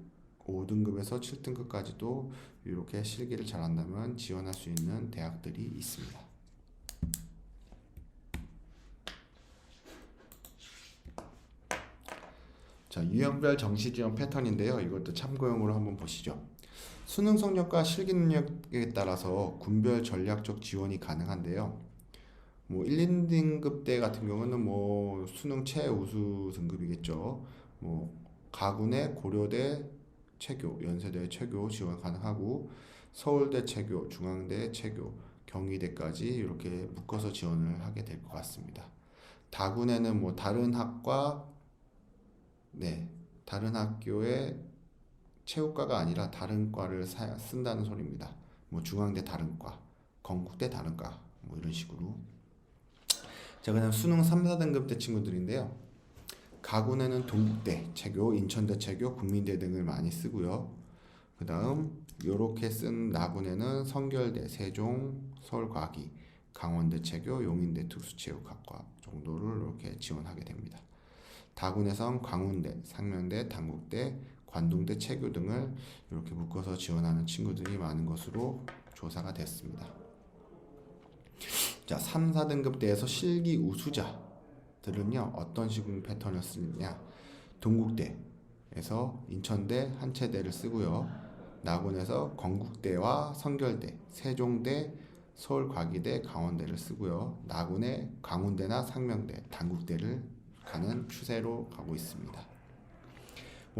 5등급에서 7등급까지도 이렇게 실기를 잘한다면 지원할 수 있는 대학들이 있습니다. 자, 유형별 정시 지원 패턴인데요. 이것도 참고용으로 한번 보시죠. 수능 성적과 실기 능력에 따라서 군별 전략적 지원이 가능한데요. 1, 2등급 때 같은 경우는 수능 최우수 등급이겠죠. 가군의 고려대 체교, 연세대 체교 지원 가능하고 서울대 체교, 중앙대 체교, 경희대까지 이렇게 묶어서 지원을 하게 될 것 같습니다. 다군에는 다른 학과, 다른 학교의 체육과가 아니라 다른 과를 쓴다는 소리입니다. 중앙대 다른 과, 건국대 다른 과, 이런 식으로. 자, 그다음 수능 3, 4등급 때 친구들인데요. 가군에는 동국대 체교, 인천대 체교, 국민대 등을 많이 쓰고요. 그 다음 요렇게 쓴 나군에는 성결대, 세종, 서울과기, 강원대 체교, 용인대 특수체육학과 정도를 이렇게 지원하게 됩니다. 다군에선 광운대, 상명대, 단국대, 관동대 체교 등을 이렇게 묶어서 지원하는 친구들이 많은 것으로 조사가 됐습니다. 자, 3, 4등급 대에서 실기 우수자들은요 어떤 식의 패턴을 쓰느냐. 동국대에서 인천대, 한체대를 쓰고요. 나군에서 건국대와 성결대, 세종대, 서울과기대, 강원대를 쓰고요. 나군에 광운대나 상명대, 단국대를 가는 추세로 가고 있습니다.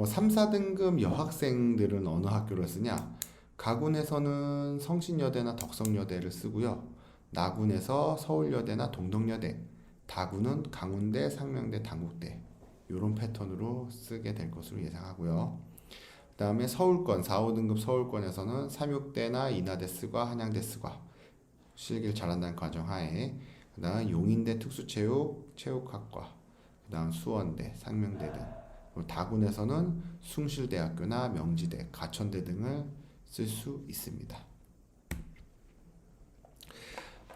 3, 4등급 여학생들은 어느 학교를 쓰냐? 가군에서는 성신여대나 덕성여대를 쓰고요. 나군에서 서울여대나 동덕여대, 다군은 강운대, 상명대, 단국대 이런 패턴으로 쓰게 될 것으로 예상하고요. 그 다음에 서울권, 4, 5등급 서울권에서는 삼육대나 인하대스과 한양대스과 실기를 잘한다는 가정하에, 그 다음 용인대 특수체육, 체육학과, 그 다음 수원대, 상명대 등, 다군에서는 숭실대학교나 명지대, 가천대 등을 쓸 수 있습니다.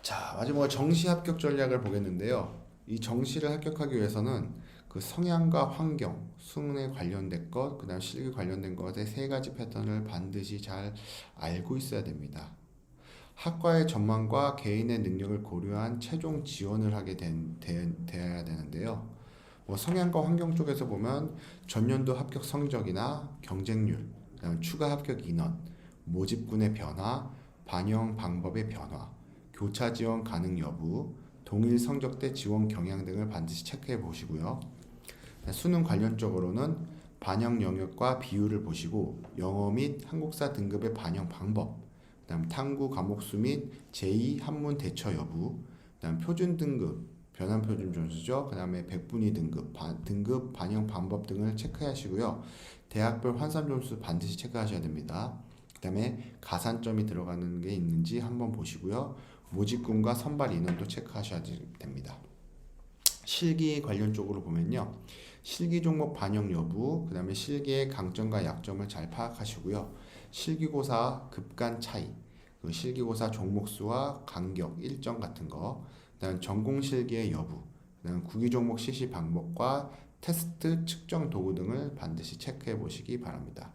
자, 마지막으로 정시 합격 전략을 보겠는데요. 이 정시를 합격하기 위해서는 그 성향과 환경, 수능에 관련된 것, 그 다음 실기 관련된 것의 세 가지 패턴을 반드시 잘 알고 있어야 됩니다. 학과의 전망과 개인의 능력을 고려한 최종 지원을 하게 되어야 되는데요. 성향과 환경 쪽에서 보면 전년도 합격 성적이나 경쟁률, 그다음 추가 합격 인원, 모집군의 변화, 반영 방법의 변화, 교차 지원 가능 여부, 동일 성적대 지원 경향 등을 반드시 체크해 보시고요. 수능 관련적으로는 반영 영역과 비율을 보시고 영어 및 한국사 등급의 반영 방법, 그다음 탐구 과목 수 및 제2 한문 대처 여부, 그다음 표준 등급, 변환 표준 점수죠. 그다음에 백분위 등급, 등급 반영 방법 등을 체크하시고요. 대학별 환산 점수 반드시 체크하셔야 됩니다. 그다음에 가산점이 들어가는 게 있는지 한번 보시고요. 모집군과 선발 인원도 체크하셔야 됩니다. 실기 관련 쪽으로 보면요. 실기 종목 반영 여부, 그 다음에 실기의 강점과 약점을 잘 파악하시고요. 실기고사 급간 차이, 그 실기고사 종목 수와 간격, 일정 같은 거, 그다음 전공 실기의 여부, 그다음 구기 종목 실시 방법과 테스트 측정 도구 등을 반드시 체크해 보시기 바랍니다.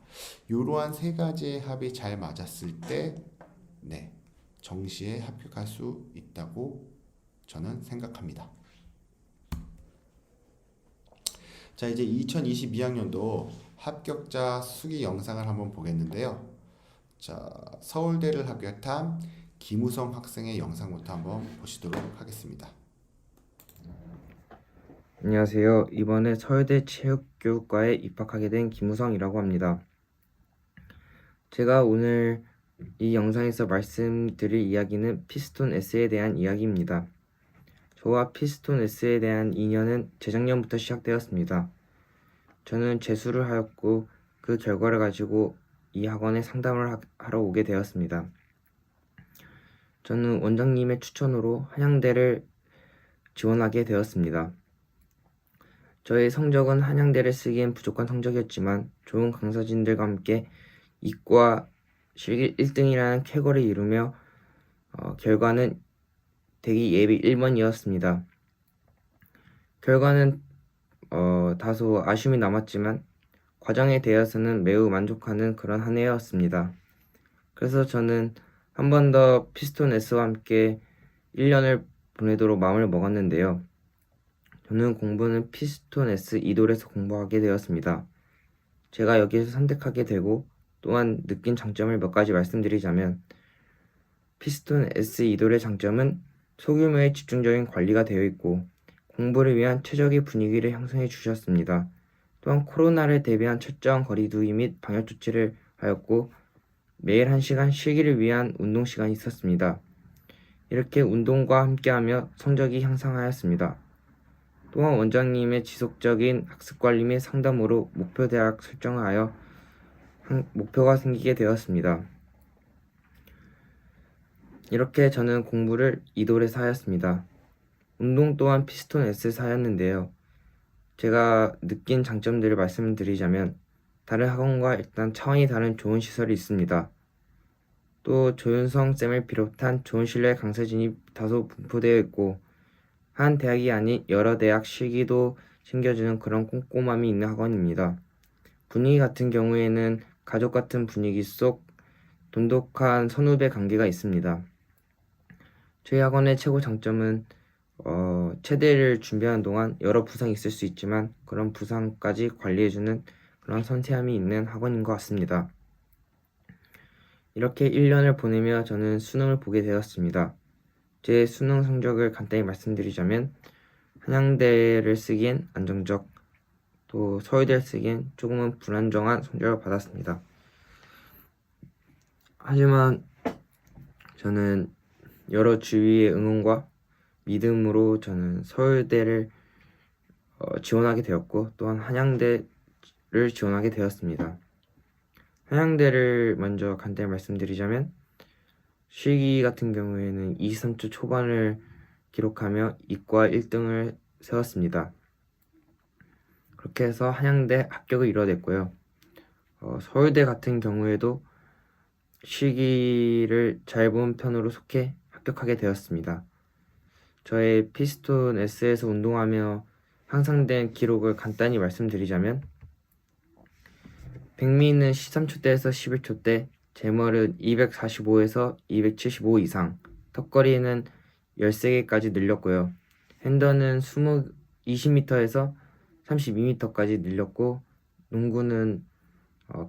이러한 세 가지의 합이 잘 맞았을 때, 네, 정시에 합격할 수 있다고 저는 생각합니다. 자, 이제 2022학년도 합격자 수기 영상을 한번 보겠는데요. 자, 서울대를 합격한 김우성 학생의 영상부터 한번 보시도록 하겠습니다. 안녕하세요. 이번에 서울대 체육교육과에 입학하게 된 김우성이라고 합니다. 제가 오늘 이 영상에서 말씀드릴 이야기는 피스톤 S에 대한 이야기입니다. 저와 피스톤 S에 대한 인연은 재작년부터 시작되었습니다. 저는 재수를 하였고 그 결과를 가지고 이 학원에 상담을 하러 오게 되었습니다. 저는 원장님의 추천으로 한양대를 지원하게 되었습니다. 저의 성적은 한양대를 쓰기엔 부족한 성적이었지만 좋은 강사진들과 함께 이과 실기 1등이라는 쾌거를 이루며 결과는 대기 예비 1번이었습니다. 결과는 다소 아쉬움이 남았지만 과정에 대해서는 매우 만족하는 그런 한 해였습니다. 그래서 저는 한 번 더 피스톤 S와 함께 1년을 보내도록 마음을 먹었는데요. 저는 공부는 피스톤 S 이돌에서 공부하게 되었습니다. 제가 여기에서 선택하게 되고 또한 느낀 장점을 몇 가지 말씀드리자면 피스톤 S 이돌의 장점은 소규모의 집중적인 관리가 되어 있고 공부를 위한 최적의 분위기를 형성해 주셨습니다. 또한 코로나를 대비한 철저한 거리두기 및 방역 조치를 하였고 매일 1시간 실기를 위한 운동 시간이 있었습니다. 이렇게 운동과 함께하며 성적이 향상하였습니다. 또한 원장님의 지속적인 학습관리 및 상담으로 목표 대학 설정을 하여 목표가 생기게 되었습니다. 이렇게 저는 공부를 이돌에서 하였습니다. 운동 또한 피스톤 S에서 하였는데요. 제가 느낀 장점들을 말씀드리자면 다른 학원과 일단 차원이 다른 좋은 시설이 있습니다. 또 조윤성 쌤을 비롯한 좋은 실력의 강사진이 다소 분포되어 있고 한 대학이 아닌 여러 대학 실기도 챙겨주는 그런 꼼꼼함이 있는 학원입니다. 분위기 같은 경우에는 가족 같은 분위기 속 돈독한 선후배 관계가 있습니다. 저희 학원의 최고 장점은 체대를 준비하는 동안 여러 부상이 있을 수 있지만 그런 부상까지 관리해주는 그런 섬세함이 있는 학원인 것 같습니다. 이렇게 1년을 보내며 저는 수능을 보게 되었습니다. 제 수능 성적을 간단히 말씀드리자면 한양대를 쓰기엔 안정적, 또 서울대를 쓰기엔 조금은 불안정한 성적을 받았습니다. 하지만 저는 여러 주위의 응원과 믿음으로 저는 서울대를 지원하게 되었고 또한 한양대를 지원하게 되었습니다. 한양대를 먼저 간단히 말씀드리자면 실기 같은 경우에는 23초 초반을 기록하며 이과 1등을 세웠습니다. 그렇게 해서 한양대 합격을 이뤄냈고요. 서울대 같은 경우에도 실기를 잘 본 편으로 속해 합격하게 되었습니다. 저의 피스톤 S에서 운동하며 향상된 기록을 간단히 말씀드리자면 백미는 13초대에서 11초대, 제멀은 245에서 275 이상, 턱걸이는 13개까지 늘렸고요. 핸더는 20m에서 32m까지 늘렸고 농구는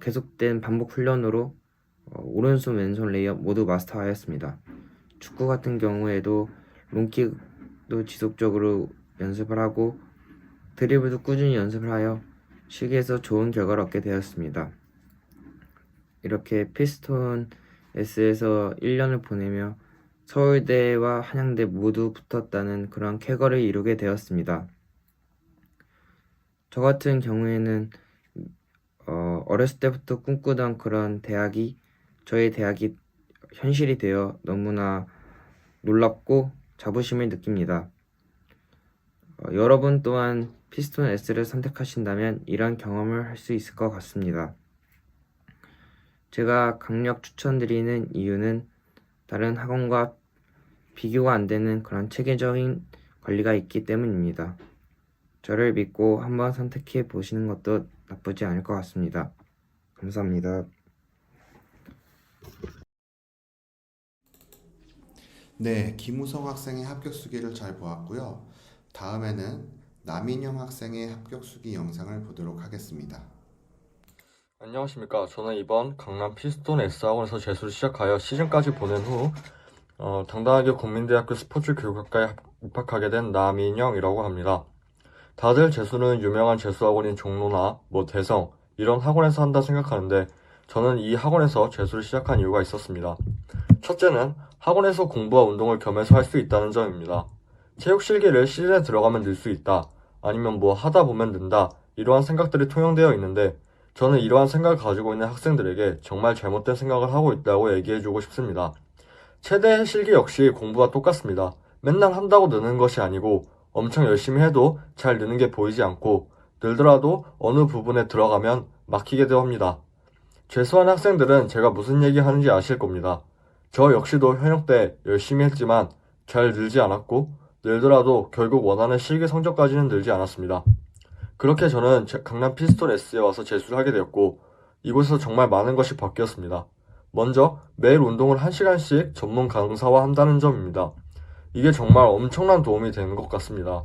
계속된 반복 훈련으로 오른손 왼손 레이업 모두 마스터하였습니다. 축구 같은 경우에도 롱킥도 지속적으로 연습을 하고 드리블도 꾸준히 연습을 하여 실기에서 좋은 결과를 얻게 되었습니다. 이렇게 피스톤 S에서 1년을 보내며 서울대와 한양대 모두 붙었다는 그런 쾌거를 이루게 되었습니다. 저 같은 경우에는 어렸을 때부터 꿈꾸던 그런 대학이 저의 대학이 현실이 되어 너무나 놀랍고 자부심을 느낍니다. 여러분 또한 피스톤 S를 선택하신다면 이런 경험을 할 수 있을 것 같습니다. 제가 강력 추천드리는 이유는 다른 학원과 비교가 안 되는 그런 체계적인 관리가 있기 때문입니다. 저를 믿고 한번 선택해 보시는 것도 나쁘지 않을 것 같습니다. 감사합니다. 네, 김우성 학생의 합격 수기를 잘 보았고요. 다음에는 남인영 학생의 합격 수기 영상을 보도록 하겠습니다. 안녕하십니까. 저는 이번 강남 피스톤 S학원에서 재수를 시작하여 시즌까지 보낸 후 당당하게 국민대학교 스포츠 교육학과에 입학하게 된 남인영이라고 합니다. 다들 재수는 유명한 재수학원인 종로나 대성 이런 학원에서 한다 생각하는데 저는 이 학원에서 재수를 시작한 이유가 있었습니다. 첫째는 학원에서 공부와 운동을 겸해서 할 수 있다는 점입니다. 체육 실기를 시즌에 들어가면 늘 수 있다, 아니면 하다 보면 는다, 이러한 생각들이 통용되어 있는데 저는 이러한 생각을 가지고 있는 학생들에게 정말 잘못된 생각을 하고 있다고 얘기해주고 싶습니다. 최대 실기 역시 공부와 똑같습니다. 맨날 한다고 느는 것이 아니고 엄청 열심히 해도 잘 느는 게 보이지 않고 늘더라도 어느 부분에 들어가면 막히기도 합니다. 재수한 학생들은 제가 무슨 얘기 하는지 아실 겁니다. 저 역시도 현역 때 열심히 했지만 잘 늘지 않았고 늘더라도 결국 원하는 실기 성적까지는 늘지 않았습니다. 그렇게 저는 강남 피스톤 S에 와서 재수를 하게 되었고 이곳에서 정말 많은 것이 바뀌었습니다. 먼저 매일 운동을 1시간씩 전문 강사와 한다는 점입니다. 이게 정말 엄청난 도움이 되는 것 같습니다.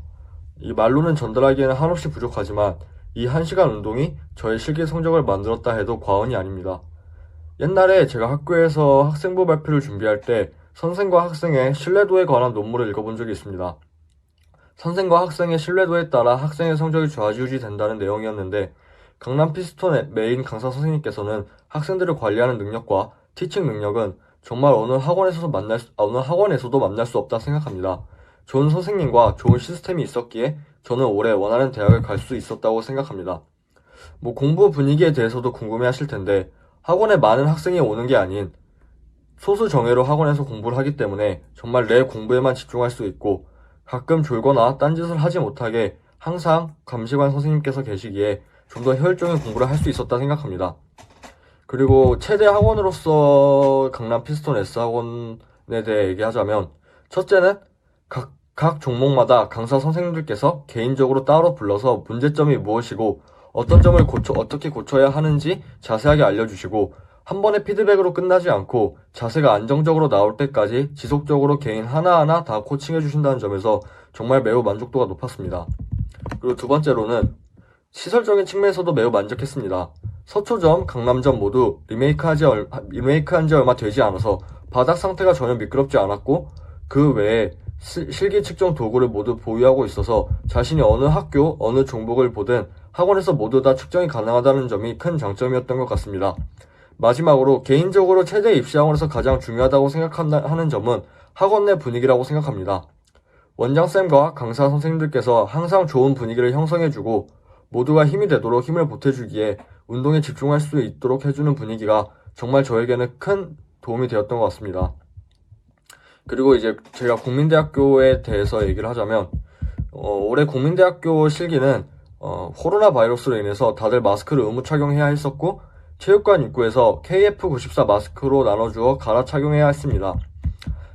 이 말로는 전달하기에는 한없이 부족하지만 이 1시간 운동이 저의 실기 성적을 만들었다 해도 과언이 아닙니다. 옛날에 제가 학교에서 학생부 발표를 준비할 때 선생과 학생의 신뢰도에 관한 논문을 읽어본 적이 있습니다. 선생과 학생의 신뢰도에 따라 학생의 성적이 좌지우지 된다는 내용이었는데 강남 피스톤의 메인 강사 선생님께서는 학생들을 관리하는 능력과 티칭 능력은 정말 어느 학원에서도 만날 수 없다 생각합니다. 좋은 선생님과 좋은 시스템이 있었기에 저는 올해 원하는 대학을 갈 수 있었다고 생각합니다. 공부 분위기에 대해서도 궁금해 하실 텐데 학원에 많은 학생이 오는 게 아닌 소수 정예로 학원에서 공부를 하기 때문에 정말 내 공부에만 집중할 수 있고 가끔 졸거나 딴짓을 하지 못하게 항상 감시관 선생님께서 계시기에 좀 더 효율적인 공부를 할 수 있었다 생각합니다. 그리고 최대 학원으로서 강남 피스톤 S학원에 대해 얘기하자면 첫째는 각 종목마다 강사 선생님들께서 개인적으로 따로 불러서 문제점이 무엇이고 어떤 점을 어떻게 고쳐야 하는지 자세하게 알려주시고 한 번의 피드백으로 끝나지 않고 자세가 안정적으로 나올 때까지 지속적으로 개인 하나하나 다 코칭해 주신다는 점에서 정말 매우 만족도가 높았습니다. 그리고 두 번째로는 시설적인 측면에서도 매우 만족했습니다. 서초점, 강남점 모두 리메이크한 지 얼마 되지 않아서 바닥 상태가 전혀 미끄럽지 않았고 그 외에 실기 측정 도구를 모두 보유하고 있어서 자신이 어느 학교, 어느 종목을 보든 학원에서 모두 다 측정이 가능하다는 점이 큰 장점이었던 것 같습니다. 마지막으로 개인적으로 최대 입시학원에서 가장 중요하다고 생각하는 점은 학원 내 분위기라고 생각합니다. 원장쌤과 강사 선생님들께서 항상 좋은 분위기를 형성해주고 모두가 힘이 되도록 힘을 보태주기에 운동에 집중할 수 있도록 해주는 분위기가 정말 저에게는 큰 도움이 되었던 것 같습니다. 그리고 이제 제가 국민대학교에 대해서 얘기를 하자면 올해 국민대학교 실기는 코로나 바이러스로 인해서 다들 마스크를 의무 착용해야 했었고 체육관 입구에서 KF94 마스크로 나눠주어 갈아 착용해야 했습니다.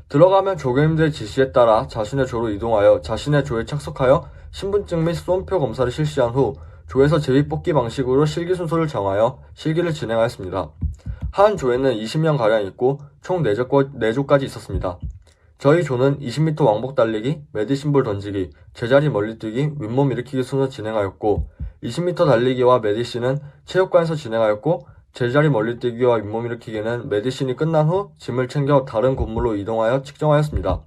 들어가면 조교님들의 지시에 따라 자신의 조로 이동하여 자신의 조에 착석하여 신분증 및 쏘옴표 검사를 실시한 후 조에서 제비뽑기 방식으로 실기 순서를 정하여 실기를 진행하였습니다. 한 조에는 20명가량 있고 총 4조까지 있었습니다. 저희 조는 20m 왕복 달리기, 메디신볼 던지기, 제자리 멀리뛰기, 윗몸 일으키기 순서 진행하였고 20m 달리기와 메디신은 체육관에서 진행하였고 제자리 멀리뛰기와 윗몸 일으키기는 메디신이 끝난 후 짐을 챙겨 다른 건물로 이동하여 측정하였습니다.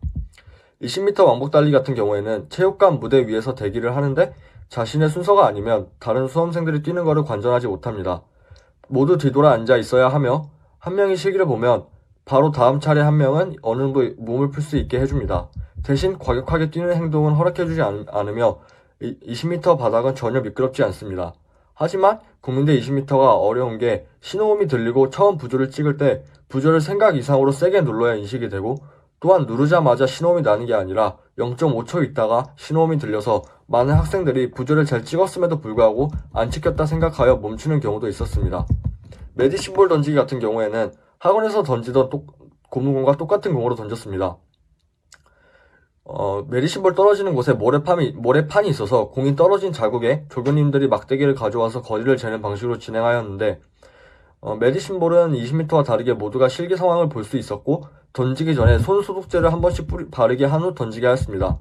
20m 왕복 달리기 같은 경우에는 체육관 무대 위에서 대기를 하는데 자신의 순서가 아니면 다른 수험생들이 뛰는 것을 관전하지 못합니다. 모두 뒤돌아 앉아 있어야 하며 한 명이 실기를 보면 바로 다음 차례 한 명은 어느 정도 몸을 풀 수 있게 해줍니다. 대신 과격하게 뛰는 행동은 허락해주지 않으며 20m 바닥은 전혀 미끄럽지 않습니다. 하지만 국민대 20m가 어려운 게 신호음이 들리고 처음 부조를 찍을 때 부조를 생각 이상으로 세게 눌러야 인식이 되고 또한 누르자마자 신호음이 나는 게 아니라 0.5초 있다가 신호음이 들려서 많은 학생들이 부조를 잘 찍었음에도 불구하고 안 찍혔다 생각하여 멈추는 경우도 있었습니다. 메디신볼 던지기 같은 경우에는 학원에서 던지던 고무공과 똑같은 공으로 던졌습니다. 메디신볼 떨어지는 곳에 모래판이 있어서 공이 떨어진 자국에 조교님들이 막대기를 가져와서 거리를 재는 방식으로 진행하였는데 메디신볼은 20m와 다르게 모두가 실기 상황을 볼 수 있었고 던지기 전에 손 소독제를 한 번씩 바르게 한 후 던지게 하였습니다.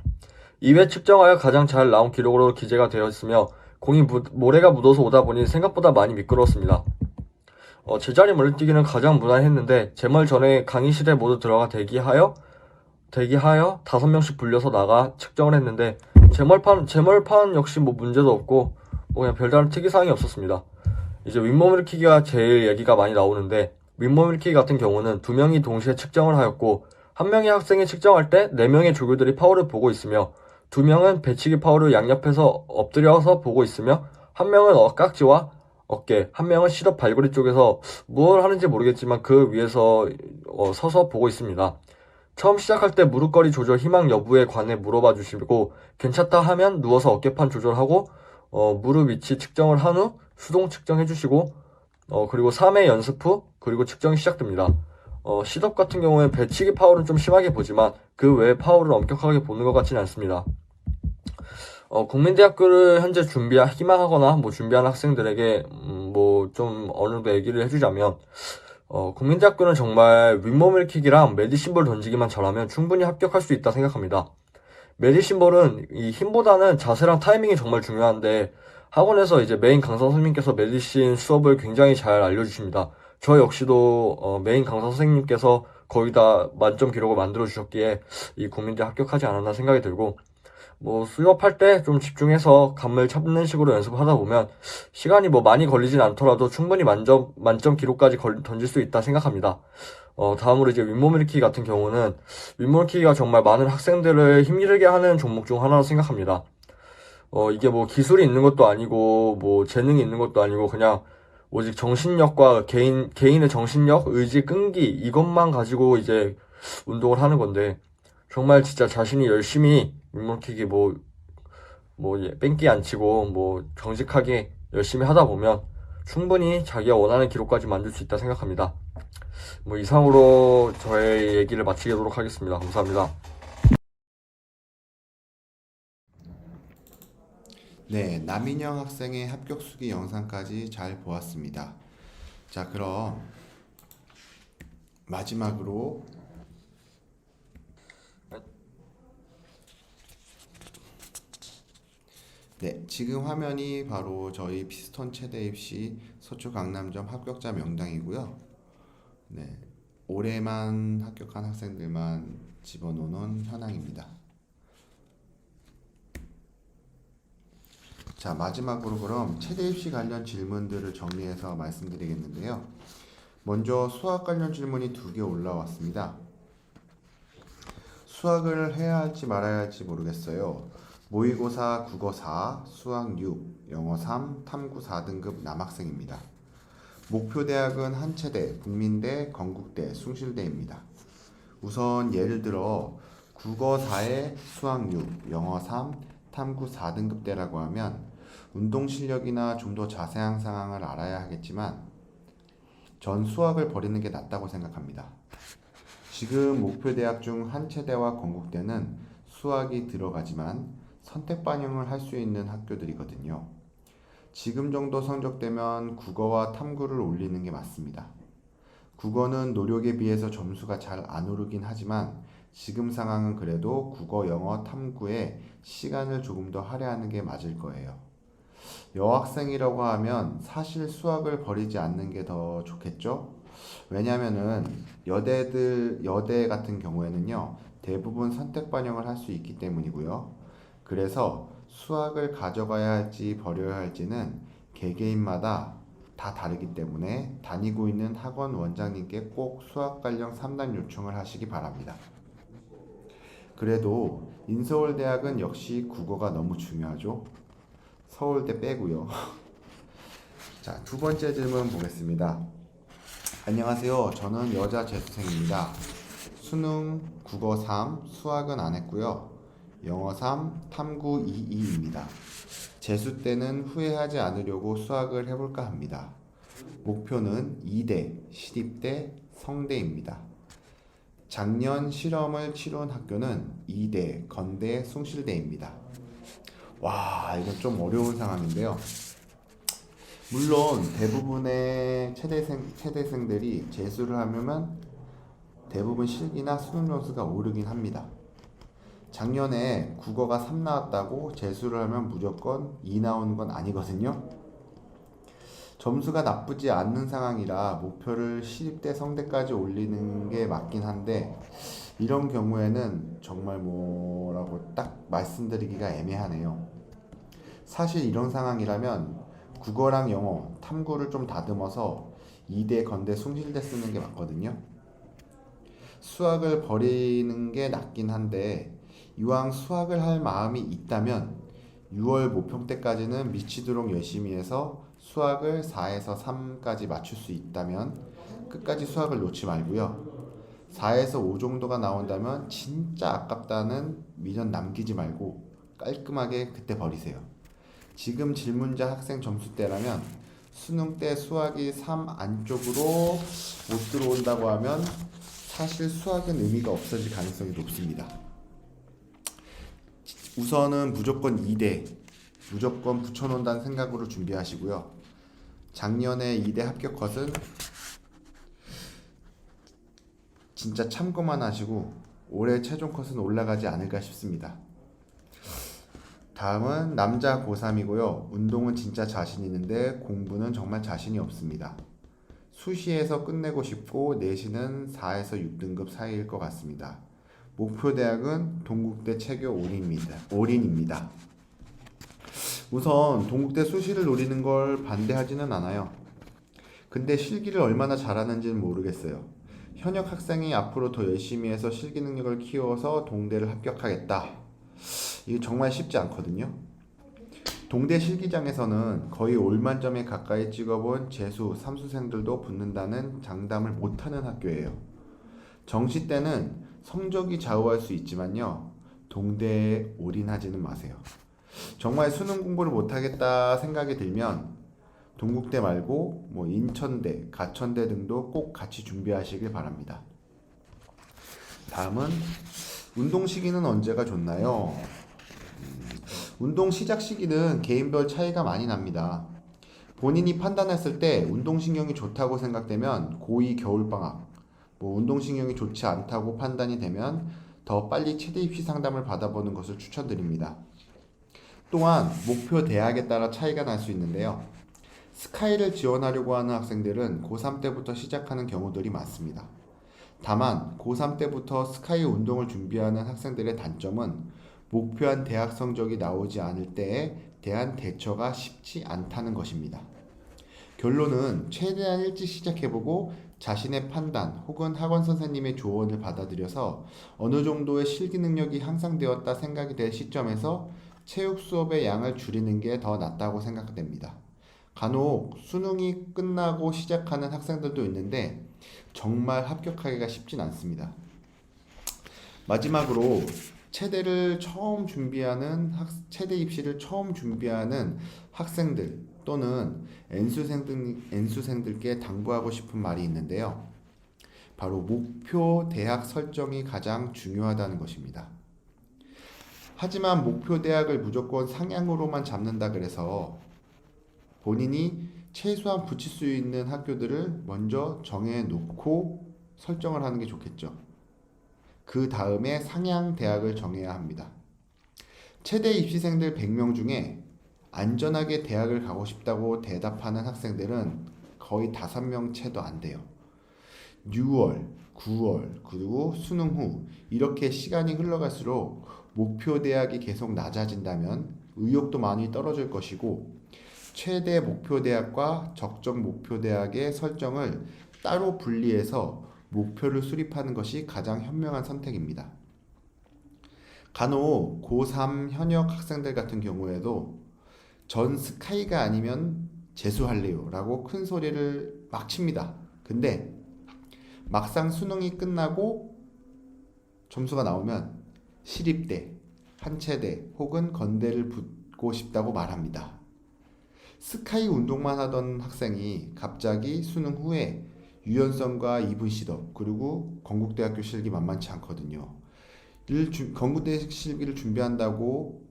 이외 측정하여 가장 잘 나온 기록으로 기재가 되어 있으며 공이 모래가 묻어서 오다 보니 생각보다 많이 미끄러웠습니다. 제자리 멀리뛰기는 가장 무난했는데 제 말 전에 강의실에 모두 들어가 대기하여 5명씩 불려서 나가 측정을 했는데 제멀판 역시 뭐 문제도 없고 뭐 그냥 별다른 특이사항이 없었습니다. 이제 윗몸 일으키기가 제일 얘기가 많이 나오는데 윗몸 일으키기 같은 경우는 2명이 동시에 측정을 하였고 한 명의 학생이 측정할 때 4명의 조교들이 파워를 보고 있으며 2명은 배치기 파워를 양옆에서 엎드려서 보고 있으며 한 명은 깍지와 어깨, 한 명은 시럽 발걸이 쪽에서 뭘 하는지 모르겠지만 그 위에서 서서 보고 있습니다. 처음 시작할 때 무릎걸이 조절 희망 여부에 관해 물어봐 주시고 괜찮다 하면 누워서 어깨판 조절하고 무릎 위치 측정을 한 후 수동 측정해 주시고 그리고 3회 연습 후 그리고 측정이 시작됩니다. 시덥 같은 경우에 배치기 파워는 좀 심하게 보지만 그 외의 파워를 엄격하게 보는 것 같지는 않습니다. 국민대학교를 현재 희망하거나 뭐 준비하는 학생들에게 뭐 좀 어느 정도 얘기를 해주자면 국민대학교는 정말 윗몸 일으키기랑 메디신볼 던지기만 잘하면 충분히 합격할 수 있다 생각합니다. 메디신볼은 이 힘보다는 자세랑 타이밍이 정말 중요한데 학원에서 이제 메인 강사 선생님께서 메디신 수업을 굉장히 잘 알려주십니다. 저 역시도 메인 강사 선생님께서 거의 다 만점 기록을 만들어 주셨기에 이 국민대 합격하지 않았나 생각이 들고 뭐 수업할 때 좀 집중해서 감을 찾는 식으로 연습하다 보면 시간이 뭐 많이 걸리진 않더라도 충분히 만점 기록까지 던질 수 있다 생각합니다. 다음으로 이제 윗몸 일으키기 같은 경우는 윗몸 일으키기가 정말 많은 학생들을 힘들게 하는 종목 중 하나로 생각합니다. 이게 뭐 기술이 있는 것도 아니고 뭐 재능이 있는 것도 아니고 그냥 오직 정신력과 개인의 정신력, 의지, 끈기 이것만 가지고 이제 운동을 하는 건데 정말 진짜 자신이 열심히 윗몸키기 뺑기 안 치고 뭐 정직하게 열심히 하다 보면 충분히 자기가 원하는 기록까지 만들 수 있다 생각합니다. 뭐 이상으로 저의 얘기를 마치도록 하겠습니다. 감사합니다. 네, 남인영 학생의 합격 수기 영상까지 잘 보았습니다. 자, 그럼 마지막으로 네, 지금 화면이 바로 저희 피스톤 최대 입시 서초 강남점 합격자 명단이고요. 네, 올해만 합격한 학생들만 집어넣은 현황입니다. 자, 마지막으로 그럼 최대 입시 관련 질문들을 정리해서 말씀드리겠는데요. 먼저 수학 관련 질문이 2개 올라왔습니다. 수학을 해야 할지 말아야 할지 모르겠어요. 모의고사 국어 4, 수학 6, 영어 3, 탐구 4등급 남학생입니다. 목표 대학은 한체대, 국민대, 건국대, 숭실대입니다. 우선 예를 들어 국어 4에 수학 6, 영어 3, 탐구 4등급대라고 하면 운동 실력이나 좀 더 자세한 상황을 알아야 하겠지만 전 수학을 버리는 게 낫다고 생각합니다. 지금 목표 대학 중 한체대와 건국대는 수학이 들어가지만 선택 반영을 할 수 있는 학교들이거든요. 지금 정도 성적되면 국어와 탐구를 올리는 게 맞습니다. 국어는 노력에 비해서 점수가 잘 안 오르긴 하지만 지금 상황은 그래도 국어, 영어, 탐구에 시간을 조금 더 할애하는 게 맞을 거예요. 여학생이라고 하면 사실 수학을 버리지 않는 게 더 좋겠죠? 왜냐면은 여대 같은 경우에는요, 대부분 선택 반영을 할 수 있기 때문이고요. 그래서 수학을 가져가야 할지 버려야 할지는 개개인마다 다 다르기 때문에 다니고 있는 학원 원장님께 꼭 수학 관련 상담 요청을 하시기 바랍니다. 그래도 인서울대학은 역시 국어가 너무 중요하죠. 서울대 빼고요. 자, 두 번째 질문 보겠습니다. 안녕하세요. 저는 여자 재수생입니다. 수능 국어 3, 수학은 안 했고요. 영어 3, 탐구 22입니다. 재수 때는 후회하지 않으려고 수학을 해볼까 합니다. 목표는 이대, 시립대, 성대입니다. 작년 실험을 치룬 학교는 이대, 건대, 숭실대입니다. 와, 이건 좀 어려운 상황인데요. 물론 대부분의 체대생들이 재수를 하면 대부분 실기나 수능 점수가 오르긴 합니다. 작년에 국어가 3 나왔다고 재수를 하면 무조건 2 나오는 건 아니거든요. 점수가 나쁘지 않는 상황이라 목표를 시립대 성대까지 올리는 게 맞긴 한데, 이런 경우에는 정말 뭐라고 딱 말씀드리기가 애매하네요. 사실 이런 상황이라면 국어랑 영어, 탐구를 좀 다듬어서 이대, 건대, 숭실대 쓰는 게 맞거든요. 수학을 버리는 게 낫긴 한데, 이왕 수학을 할 마음이 있다면 6월 모평 때까지는 미치도록 열심히 해서 수학을 4에서 3까지 맞출 수 있다면 끝까지 수학을 놓지 말고요. 4에서 5 정도가 나온다면 진짜 아깝다는 미련 남기지 말고 깔끔하게 그때 버리세요. 지금 질문자 학생 점수대라면 수능 때 수학이 3 안쪽으로 못 들어온다고 하면 사실 수학은 의미가 없어질 가능성이 높습니다. 우선은 무조건 2대, 무조건 붙여놓는다는 생각으로 준비하시고요. 작년에 2대 합격 컷은 진짜 참고만 하시고 올해 최종 컷은 올라가지 않을까 싶습니다. 다음은 남자 고3이고요. 운동은 진짜 자신 있는데 공부는 정말 자신이 없습니다. 수시에서 끝내고 싶고 내신은 4에서 6등급 사이일 것 같습니다. 목표 대학은 동국대 체교 올인입니다. 우선 동국대 수시를 노리는 걸 반대하지는 않아요. 근데 실기를 얼마나 잘하는지는 모르겠어요. 현역 학생이 앞으로 더 열심히 해서 실기 능력을 키워서 동대를 합격하겠다. 이게 정말 쉽지 않거든요. 동대 실기장에서는 거의 올만점에 가까이 찍어본 재수, 삼수생들도 붙는다는 장담을 못하는 학교예요. 정시 때는 성적이 좌우할 수 있지만요, 동대에 올인하지는 마세요. 정말 수능 공부를 못하겠다 생각이 들면 동국대 말고 인천대, 가천대 등도 꼭 같이 준비하시길 바랍니다. 다음은 운동 시기는 언제가 좋나요? 운동 시작 시기는 개인별 차이가 많이 납니다. 본인이 판단했을 때 운동신경이 좋다고 생각되면 고2 겨울방학, 운동신경이 좋지 않다고 판단이 되면 더 빨리 체대 입시 상담을 받아보는 것을 추천드립니다. 또한 목표 대학에 따라 차이가 날 수 있는데요. 스카이를 지원하려고 하는 학생들은 고3 때부터 시작하는 경우들이 많습니다. 다만 고3 때부터 스카이 운동을 준비하는 학생들의 단점은 목표한 대학 성적이 나오지 않을 때에 대한 대처가 쉽지 않다는 것입니다. 결론은 최대한 일찍 시작해보고 자신의 판단 혹은 학원 선생님의 조언을 받아들여서 어느 정도의 실기 능력이 향상되었다 생각이 될 시점에서 체육 수업의 양을 줄이는 게 더 낫다고 생각됩니다. 간혹 수능이 끝나고 시작하는 학생들도 있는데 정말 합격하기가 쉽진 않습니다. 마지막으로 체대 입시를 처음 준비하는 학생들 또는 N수생들께 당부하고 싶은 말이 있는데요. 바로 목표 대학 설정이 가장 중요하다는 것입니다. 하지만 목표 대학을 무조건 상향으로만 잡는다 그래서 본인이 최소한 붙일 수 있는 학교들을 먼저 정해놓고 설정을 하는 게 좋겠죠. 그 다음에 상향 대학을 정해야 합니다. 체대 입시생들 100명 중에 안전하게 대학을 가고 싶다고 대답하는 학생들은 거의 5명 채도 안 돼요. 6월, 9월, 그리고 수능 후 이렇게 시간이 흘러갈수록 목표 대학이 계속 낮아진다면 의욕도 많이 떨어질 것이고, 최대 목표 대학과 적정 목표 대학의 설정을 따로 분리해서 목표를 수립하는 것이 가장 현명한 선택입니다. 간혹 고3 현역 학생들 같은 경우에도 전 스카이가 아니면 재수할래요 라고 큰 소리를 막 칩니다. 근데 막상 수능이 끝나고 점수가 나오면 시립대, 한체대 혹은 건대를 붙고 싶다고 말합니다. 스카이 운동만 하던 학생이 갑자기 수능 후에 유연성과 이분 시덥 그리고 건국대학교 실기 만만치 않거든요. 건국대 실기를 준비한다고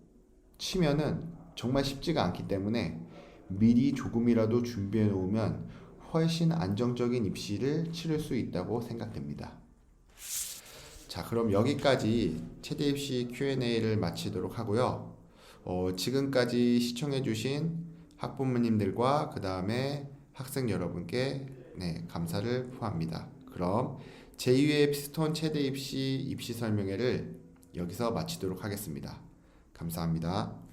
치면은 정말 쉽지가 않기 때문에 미리 조금이라도 준비해 놓으면 훨씬 안정적인 입시를 치를 수 있다고 생각됩니다. 자, 그럼 여기까지 최대 입시 Q&A를 마치도록 하고요. 지금까지 시청해주신 학부모님들과 그 다음에 학생 여러분께 감사를 표합니다. 그럼 제2회 피스톤 최대 입시 설명회를 여기서 마치도록 하겠습니다. 감사합니다.